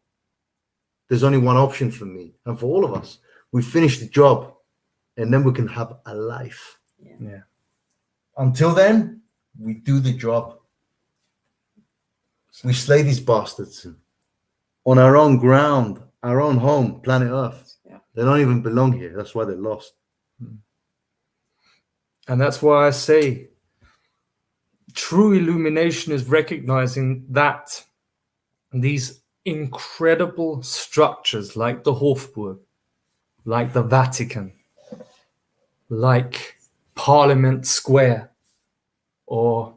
There's only one option for me and for all of us. We finish the job and then we can have a life. Yeah. Until then, we do the job. We slay these bastards on our own ground, our own home, planet Earth. Yeah. They don't even belong here. That's why they're lost. And that's why I say true illumination is recognizing that these incredible structures like the Hofburg, like the Vatican, like Parliament Square, or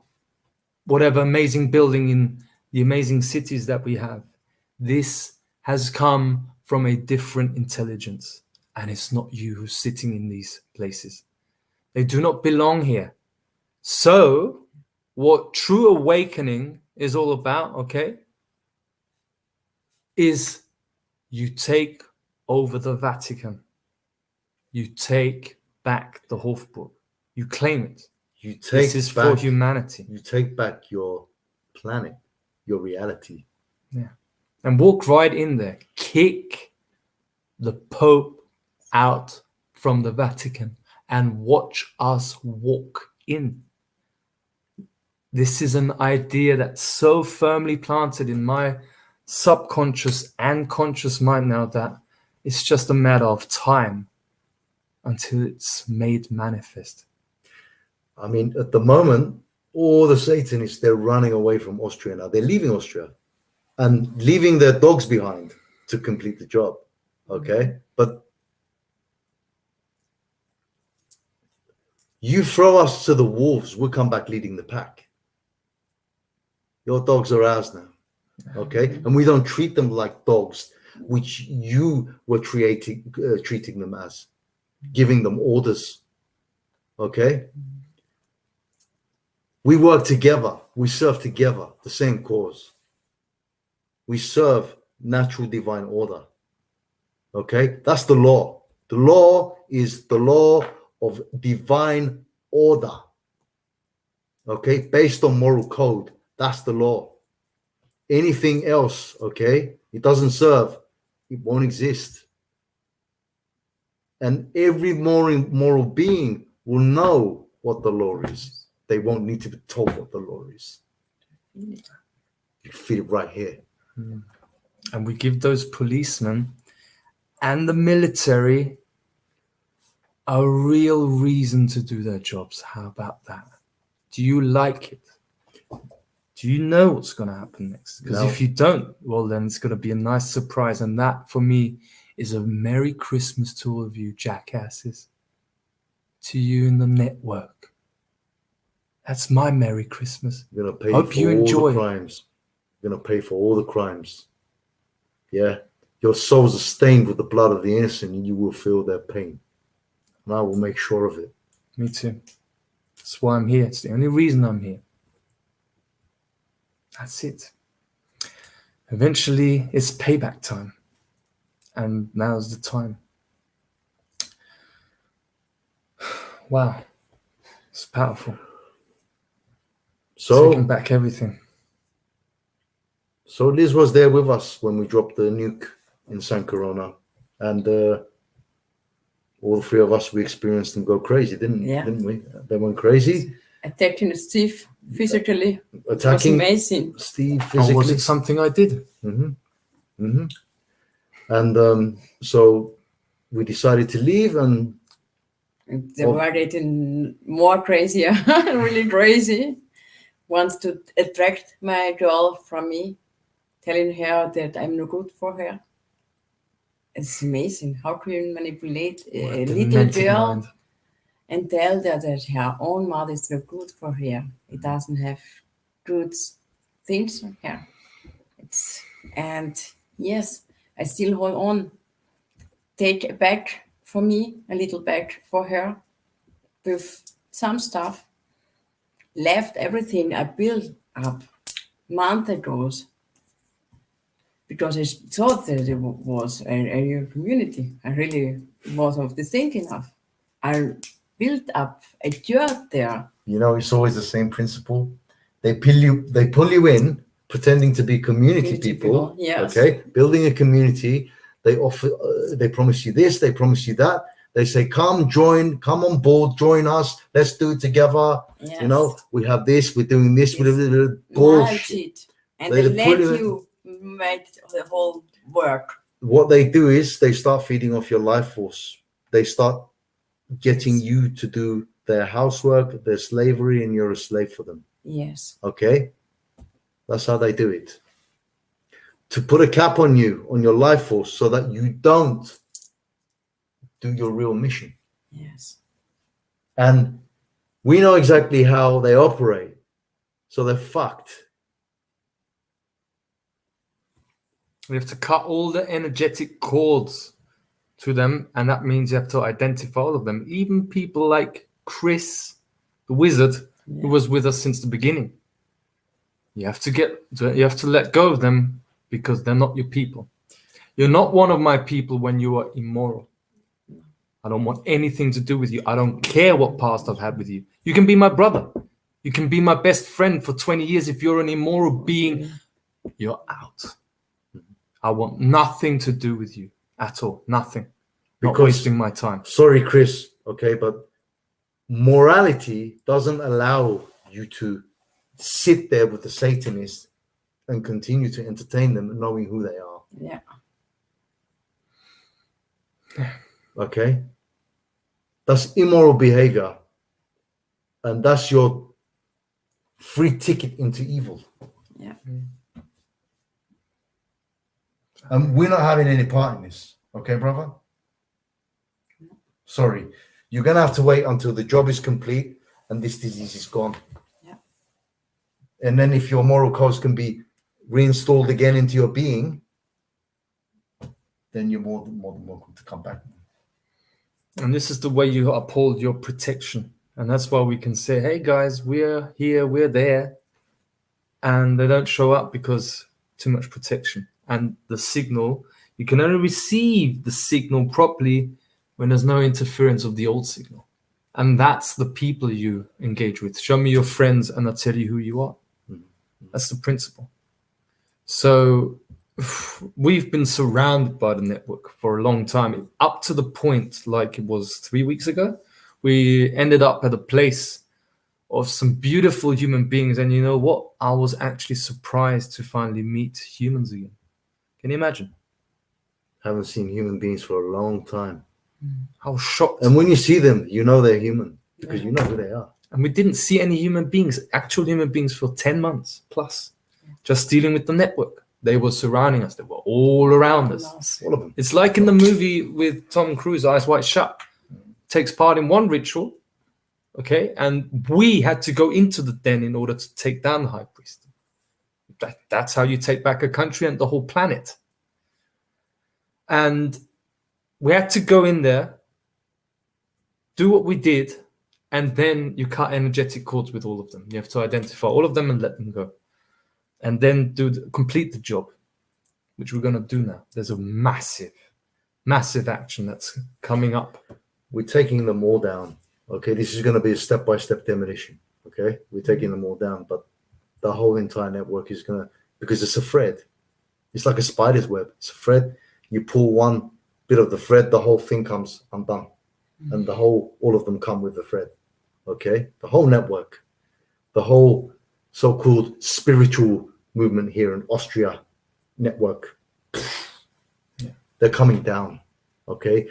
whatever amazing building in the amazing cities that we have, this has come from a different intelligence. And it's not you who's sitting in these places. They do not belong here. So what true awakening is all about, okay, is you take over the Vatican. You take back the Hofburg. You claim it. You take This is back, for humanity. You take back your planet, your reality. Yeah. And walk right in there. Kick the Pope out from the Vatican and watch us walk in. This is an idea that's so firmly planted in my subconscious and conscious mind now that it's just a matter of time until it's made manifest. I mean, at the moment, all the Satanists, they're running away from Austria now. They're leaving Austria and leaving their dogs behind to complete the job. Okay? But you throw us to the wolves, we'll come back leading the pack. Your dogs are ours now. Okay, and we don't treat them like dogs, which you were treating them as, giving them orders. Okay, we work together, we serve together, the same cause. We serve natural divine order. Okay, that's the law. The law is the law of divine order. Okay, based on moral code. That's the law. Anything else, okay, it doesn't serve, it won't exist. And every moral being will know what the law is. They won't need to be told what the law is. You feel it right here. And we give those policemen and the military a real reason to do their jobs. How about that? Do you like it? Do you know what's going to happen next? Because No. if you don't, well, then it's going to be a nice surprise. And that, for me, is a Merry Christmas to all of you jackasses. To you in the network. That's my Merry Christmas. You're going to pay Hope for you all enjoy. the crimes. You're going to pay for all the crimes. Yeah. Your souls are stained with the blood of the innocent, and you will feel their pain. And I will make sure of it. Me too. That's why I'm here. It's the only reason I'm here. That's it. Eventually, it's payback time. And now's the time. Wow. It's powerful. Taking back everything. So Liz was there with us when we dropped the nuke in San Corona. And all the three of us, we experienced them go crazy, didn't we? They went crazy. Attacking Steve physically. Attacking It was amazing. Steve Or physically. was it something I did? And so we decided to leave, and They were getting more crazier, really crazy. Wants to attract my girl from me, telling her that I'm no good for her. It's amazing. How can you manipulate a little Demented girl mind. and tell her that her own mother is not good for her? It doesn't have good things for her. And yes, I still hold on. Take a bag for me, a little bag for her, with some stuff. Left everything I built up months ago, because I thought that it was a real community. I really was of the thinking of. I built up a church there. you know, it's always the same principle. They pull you in, pretending to be community people. Yes. Okay, building a community. They offer, they promise you this, they promise you that. They say, come on board, join us, let's do it together. Yes. You know, we have this, we're doing this, we're bullshit. And They they put let it- you make the whole work. What they do is they start feeding off your life force. They start getting Yes. you to do their housework, their slavery, and you're a slave for them. Yes. Okay? That's how they do it. To put a cap on you, on your life force, so that you don't do your real mission. Yes. And we know exactly how they operate. So they're fucked. We have to cut all the energetic cords to them, and that means you have to identify all of them. Even people like Chris, the wizard, who was with us since the beginning. You have to let go of them, because they're not your people. You're not one of my people when you are immoral. I don't want anything to do with you. I don't care what past I've had with you. You can be my brother. You can be my best friend for 20 years. If you're an immoral being, you're out. I want nothing to do with you at all. Nothing. Not Because- wasting my time. Sorry, Chris, okay, but morality doesn't allow you to sit there with the Satanists and continue to entertain them knowing who they are. Yeah. Okay? That's immoral behavior. And that's your free ticket into evil. Yeah. And we're not having any part in this. Okay, brother? Sorry. You're going to have to wait until the job is complete and this disease is gone. Yeah. And then if your moral codes can be reinstalled again into your being, then you're more than welcome to come back. And this is the way you uphold your protection. And that's why we can say, hey guys, we're here, we're there. And they don't show up because too much protection. And the signal, you can only receive the signal properly when there's no interference of the old signal. And that's the people you engage with. Show me your friends and I'll tell you who you are. That's the principle. So we've been surrounded by the network for a long time, up to the point, like it was 3 weeks ago, we ended up at a place of some beautiful human beings. And you know what? I was actually surprised to finally meet humans again. Can you imagine? Haven't seen human beings for a long time. I was shocked. And when you see them, you know they're human because you know who they are. And we didn't see any human beings, actual human beings, for 10 months plus, just dealing with the network. They were surrounding us. They were all around us. All of them. It's like in the movie with Tom Cruise, Eyes Wide Shut. Takes part in one ritual, okay? And we had to go into the den in order to take down the high priest. That's how you take back a country and the whole planet. And we had to go in there, do what we did, and then you cut energetic cords with all of them. You have to identify all of them and let them go. And then complete the job, which we're going to do now. There's a massive, massive action that's coming up. We're taking them all down. Okay, this is going to be a step-by-step demolition. Okay, we're taking them all down, but the whole entire network is going to, because it's a thread. It's like a spider's web. It's a thread. You pull one bit of the thread, the whole thing comes undone. And all of them come with the thread. Okay, the whole network, the whole so-called spiritual movement here in Austria network, they're coming down. Okay,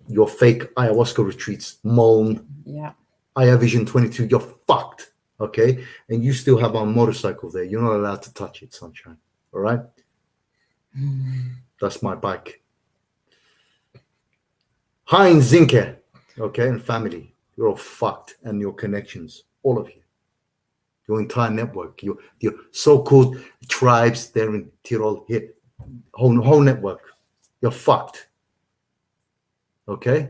your fake ayahuasca retreats, Muln, Aya Vision 22, you're fucked. Okay, and you still have our motorcycle there. You're not allowed to touch it, sunshine. All right, that's my bike. Heinz Zinke, okay, and family, you're all fucked, and your connections, all of you. Your entire network, your so-called tribes there in Tyrol, here, whole network, you're fucked. Okay?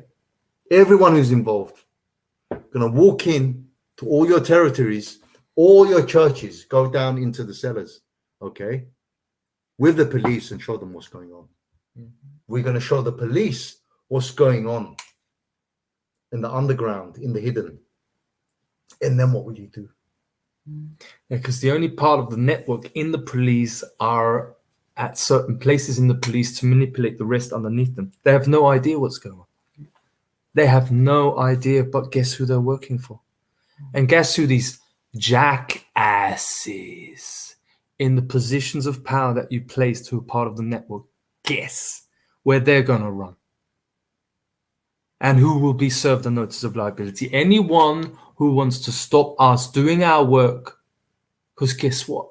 Everyone who's involved, gonna walk in to all your territories, all your churches, go down into the cellars, okay? With the police and show them what's going on. We're gonna show the police what's going on in the underground, in the hidden. And then what will you do? Yeah, because the only part of the network in the police are at certain places in the police to manipulate the rest underneath them. They have no idea what's going on. They have no idea, but guess who they're working for? And guess who these jackasses in the positions of power that you place to a part of the network, guess where they're going to run? And who will be served a notice of liability? Anyone who wants to stop us doing our work. Because guess what?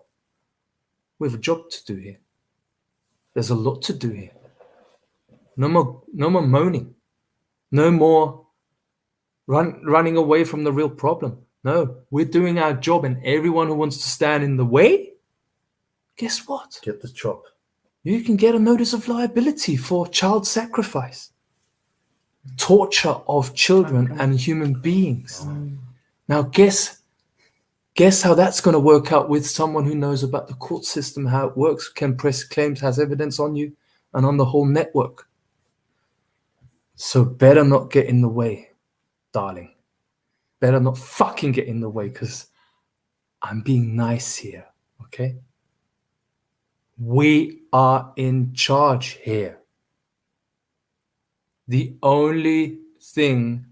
We have a job to do here. There's a lot to do here. No more moaning. No more running away from the real problem. No, we're doing our job, and everyone who wants to stand in the way, guess what? Get the chop. You can get a notice of liability for child sacrifice, torture of children and human beings. Now, guess how that's going to work out with someone who knows about the court system, how it works, can press claims, has evidence on you and on the whole network. So better not get in the way, darling. Better not fucking get in the way, because I'm being nice here, okay? We are in charge here. The only thing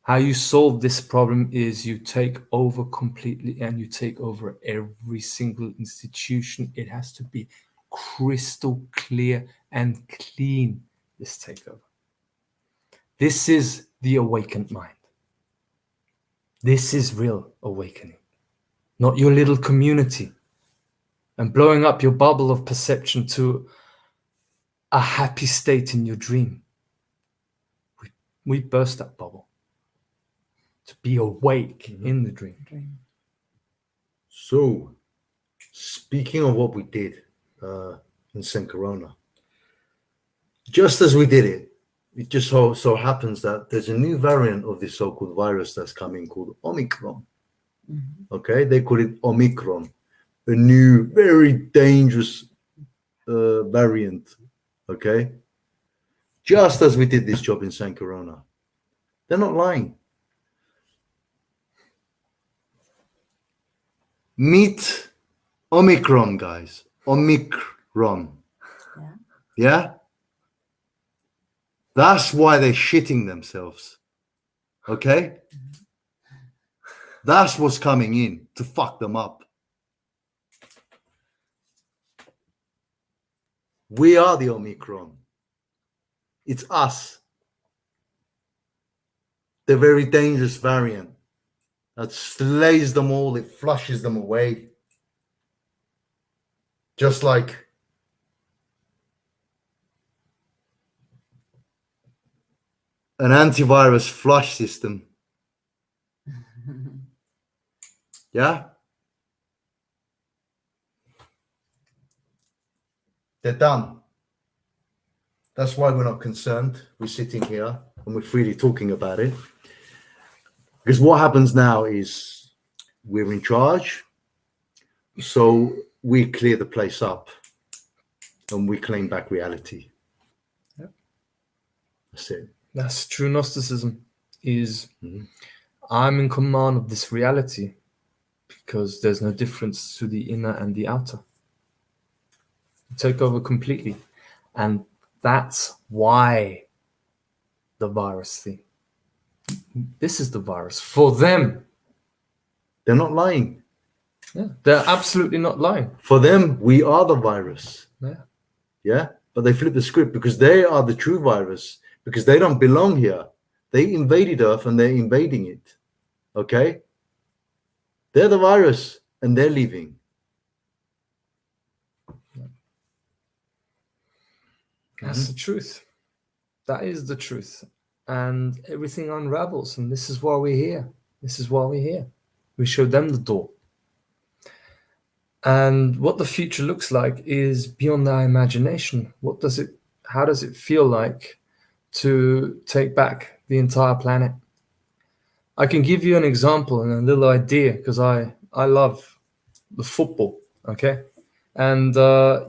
how you solve this problem is you take over completely, and you take over every single institution. It has to be crystal clear and clean, this takeover. This is the awakened mind. This is real awakening, not your little community and blowing up your bubble of perception to a happy state in your dream. We burst that bubble to be awake in the dream. So, Speaking of what we did in St. Corona, just as we did it, it just so happens that there's a new variant of this so-called virus that's coming called Omicron. Okay, they call it Omicron, a new, very dangerous variant. Okay, just as we did this job in St. Corona. They're not lying. Meet Omicron, guys. Omicron. Yeah? That's why they're shitting themselves. Okay? That's what's coming in to fuck them up. We are the Omicron. It's us. The very dangerous variant that slays them all, it flushes them away. Just like an antivirus flush system. Yeah? They're done. That's why we're not concerned. We're sitting here and we're freely talking about it. Because what happens now is we're in charge. So we clear the place up and we claim back reality. Yep. That's it. That's true Gnosticism. Is I'm in command of this reality because there's no difference to the inner and the outer. Take over completely. And that's why the virus thing. This is the virus for them. They're not lying. Yeah, they're absolutely not lying. For them, we are the virus. Yeah. Yeah? But they flip the script because they are the true virus, because they don't belong here. They invaded Earth and they're invading it. Okay? They're the virus and they're leaving. That's the truth. That is the truth. And everything unravels. And this is why we're here. This is why we're here. We show them the door. And what the future looks like is beyond our imagination. How does it feel like to take back the entire planet? I can give you an example and a little idea because I love the football, okay? And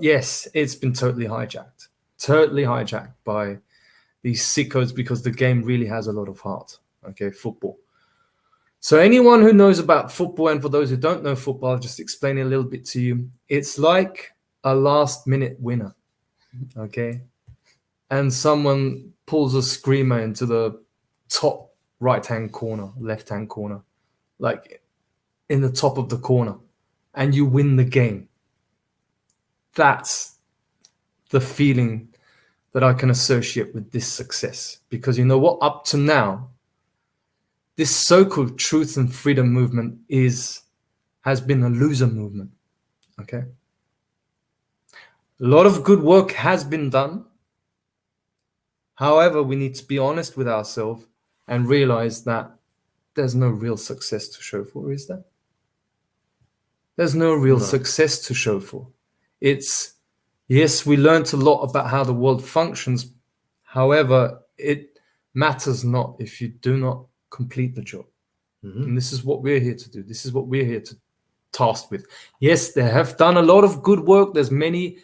yes, it's been totally hijacked by these sickos because the game really has a lot of heart, okay, football. So anyone who knows about football, and for those who don't know football, I'll just explain it a little bit to you. It's like a last-minute winner, okay? And someone pulls a screamer into the top right-hand corner, left-hand corner, like in the top of the corner, and you win the game. That's the feeling that I can associate with this success. Because you know what? Up to now, this so-called truth and freedom movement has been a loser movement, okay? A lot of good work has been done. However, we need to be honest with ourselves and realize that there's no real success to show for, is there? There's no real success to show for. It's, yes, we learned a lot about how the world functions. However, it matters not if you do not complete the job. And this is what we're here to do. This is what we're here to tasked with. Yes, they have done a lot of good work. There's many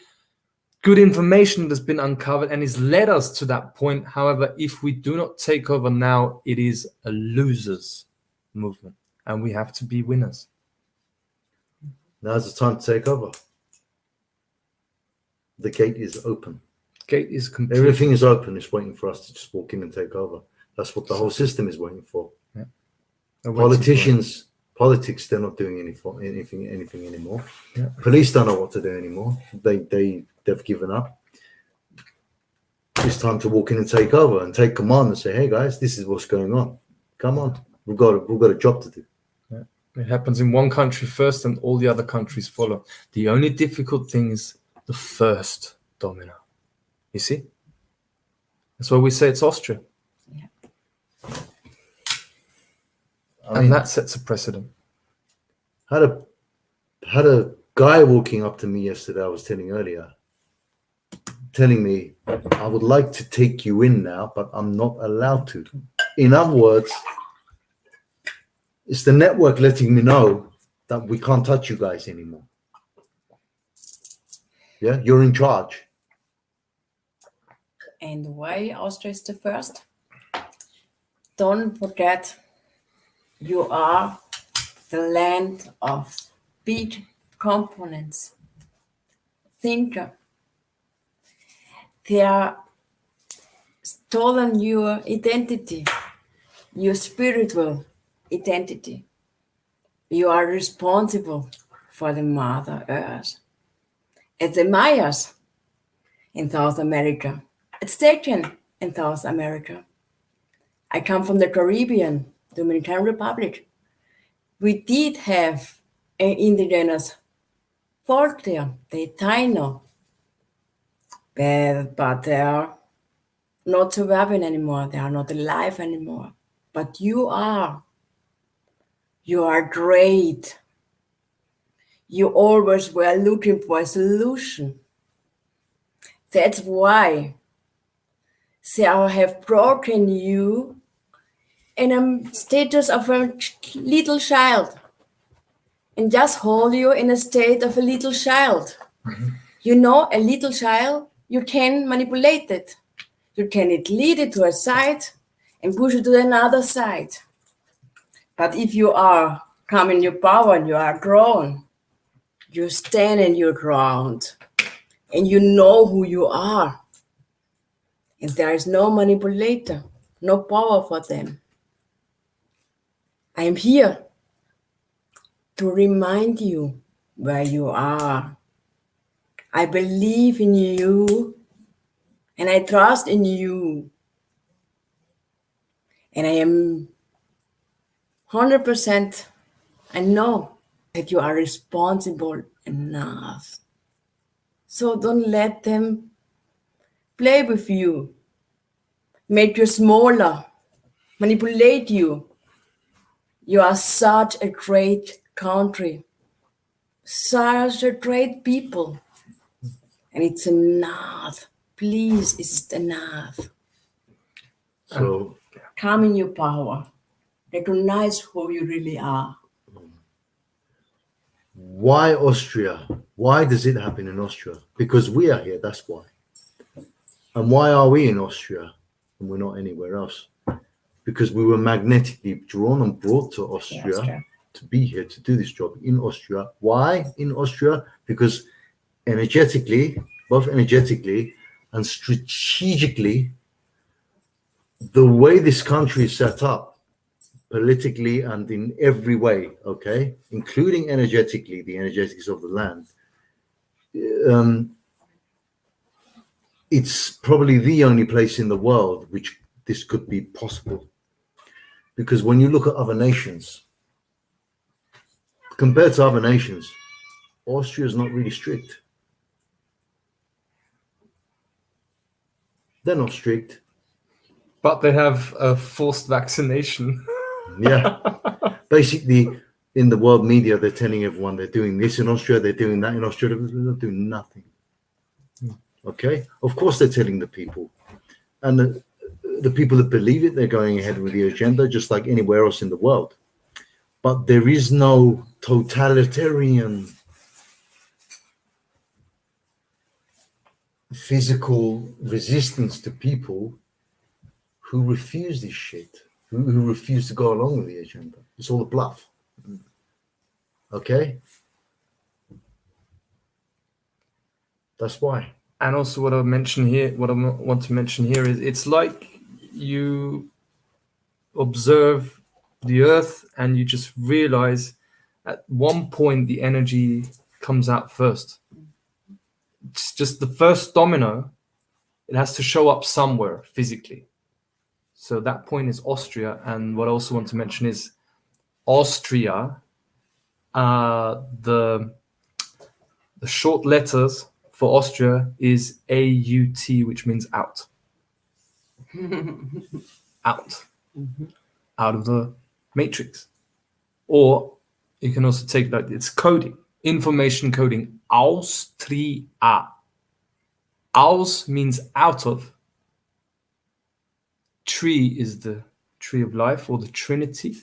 good information that's been uncovered and has led us to that point. However, if we do not take over now, it is a losers movement and we have to be winners. Now's the time to take over. The gate is open. Gate is complete. Everything is open. It's waiting for us to just walk in and take over. That's what the whole system is waiting for. Yeah. Politics, they're not doing anything anymore. Yeah. Police don't know what to do anymore. They've given up. It's time to walk in and take over and take command and say, "Hey guys, this is what's going on. Come on, we've got a job to do." Yeah. It happens in one country first, and all the other countries follow. The only difficult thing is the first domino. You see, that's why we say it's Austria. I mean, and that sets a precedent. had a guy walking up to me yesterday, I was telling earlier, telling me, I would like to take you in now, but I'm not allowed to. In other words, it's the network letting me know that we can't touch you guys anymore. Yeah, you're in charge. And why Austria is the first? Don't forget, you are the land of big components. Thinker. They are stolen your identity, your spiritual identity. You are responsible for the Mother Earth. As the Mayas in South America, Aztecan in South America. I come from the Caribbean, Dominican Republic. We did have an indigenous folk there, the Taino, but they are not surviving anymore. They are not alive anymore. But you are. You are great. You always were looking for a solution. That's why they have broken you in a status of a little child and just hold you in a state of a little child. Mm-hmm. You know, a little child, you can manipulate it. You can lead it to a side and push it to another side. But if you are come in your power and you are grown, you stand in your ground and you know who you are. And there is no manipulator, no power for them. I am here to remind you where you are. I believe in you and I trust in you. And I am 100%, I know that you are responsible enough. So don't let them play with you, make you smaller, manipulate you. You are such a great country, such a great people. And it's enough. Please, it's enough. So Come in your power. Recognize who you really are. why Austria? Why does it happen in Austria? Because we are here, that's why. And why are we in Austria and we're not anywhere else? Because we were magnetically drawn and brought to Austria to be here to do this job in Austria. Why in Austria? Because energetically, both energetically and strategically, the way this country is set up, politically and in every way, okay, including energetically, the energetics of the land, it's probably the only place in the world which this could be possible. Because when you look at other nations, compared to other nations, Austria is not really strict. They're not strict. But they have a forced vaccination. Yeah. Basically, in the world media, they're telling everyone they're doing this in Austria, they're doing that in Austria, they're not doing nothing. Okay? Of course, they're telling the people. And the people that believe it, they're going ahead with the agenda, just like anywhere else in the world. But there is no totalitarian physical resistance to people who refuse this shit, who refuse to go along with the agenda. It's all a bluff. Okay? That's why. And also what I want to mention here is it's like you observe the earth and you just realize at one point the energy comes out first. It's just the first domino. It has to show up somewhere physically. So that point is Austria. And what I also want to mention is Austria, the short letters for Austria is AUT, which means out. Out. Out of the matrix. Or you can also take that it's coding. information coding aus 3a. Aus means out of. Tree is the tree of life, or the Trinity.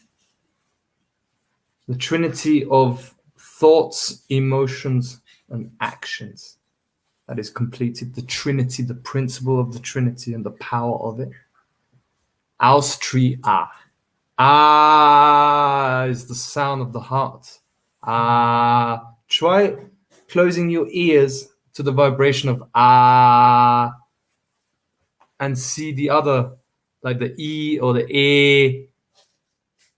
The Trinity of thoughts, emotions, and actions. That is completed. The Trinity, the principle of the Trinity and the power of it. Aus 3a. Ah is the sound of the heart. Ah. Try closing your ears to the vibration of ah and see the other, like the E or the E.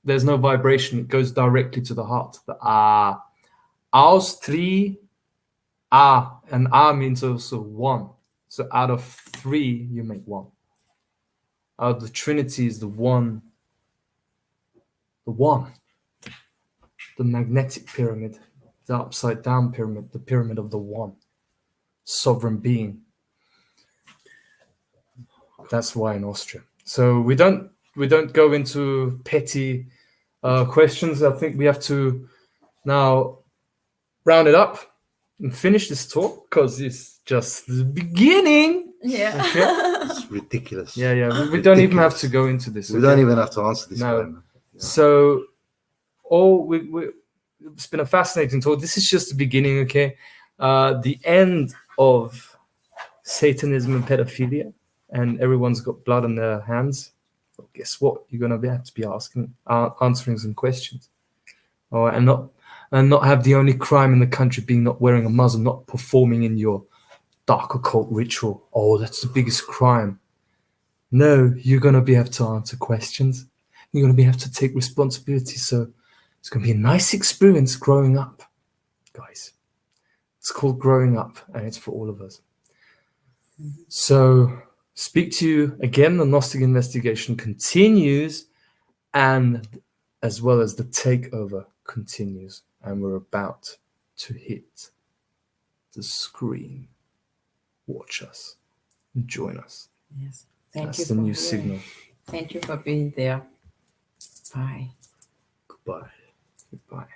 There's no vibration. It goes directly to the heart. The ah. Aus 3 ah. And ah means also one. So out of 3, you make 1. Out of the Trinity is the one. The one. The magnetic pyramid. The upside down pyramid. The pyramid of the one. Sovereign being. That's why in Austria. So we don't go into petty questions. I think we have to now round it up and finish this talk, because it's just the beginning. Yeah. Okay? It's ridiculous. Yeah. We don't even have to go into this. We don't even have to answer this. No. Guy, man. Yeah. So, it's been a fascinating talk. This is just the beginning, okay? The end of Satanism and pedophilia, and everyone's got blood on their hands. Well, guess what? You're going to have to be answering some questions. And not have the only crime in the country being not wearing a muzzle, not performing in your dark occult ritual. Oh, that's the biggest crime. No, you're going to have to answer questions. You're going to have to take responsibility. So it's going to be a nice experience growing up, guys. It's called growing up, and it's for all of us. So speak to you again. The Gnostic Investigation continues, and as well as the takeover continues, and we're about to hit the screen. Watch us, join us. Yes. Thank That's you the for new being- signal. Thank you for being there. Bye. Goodbye. Goodbye.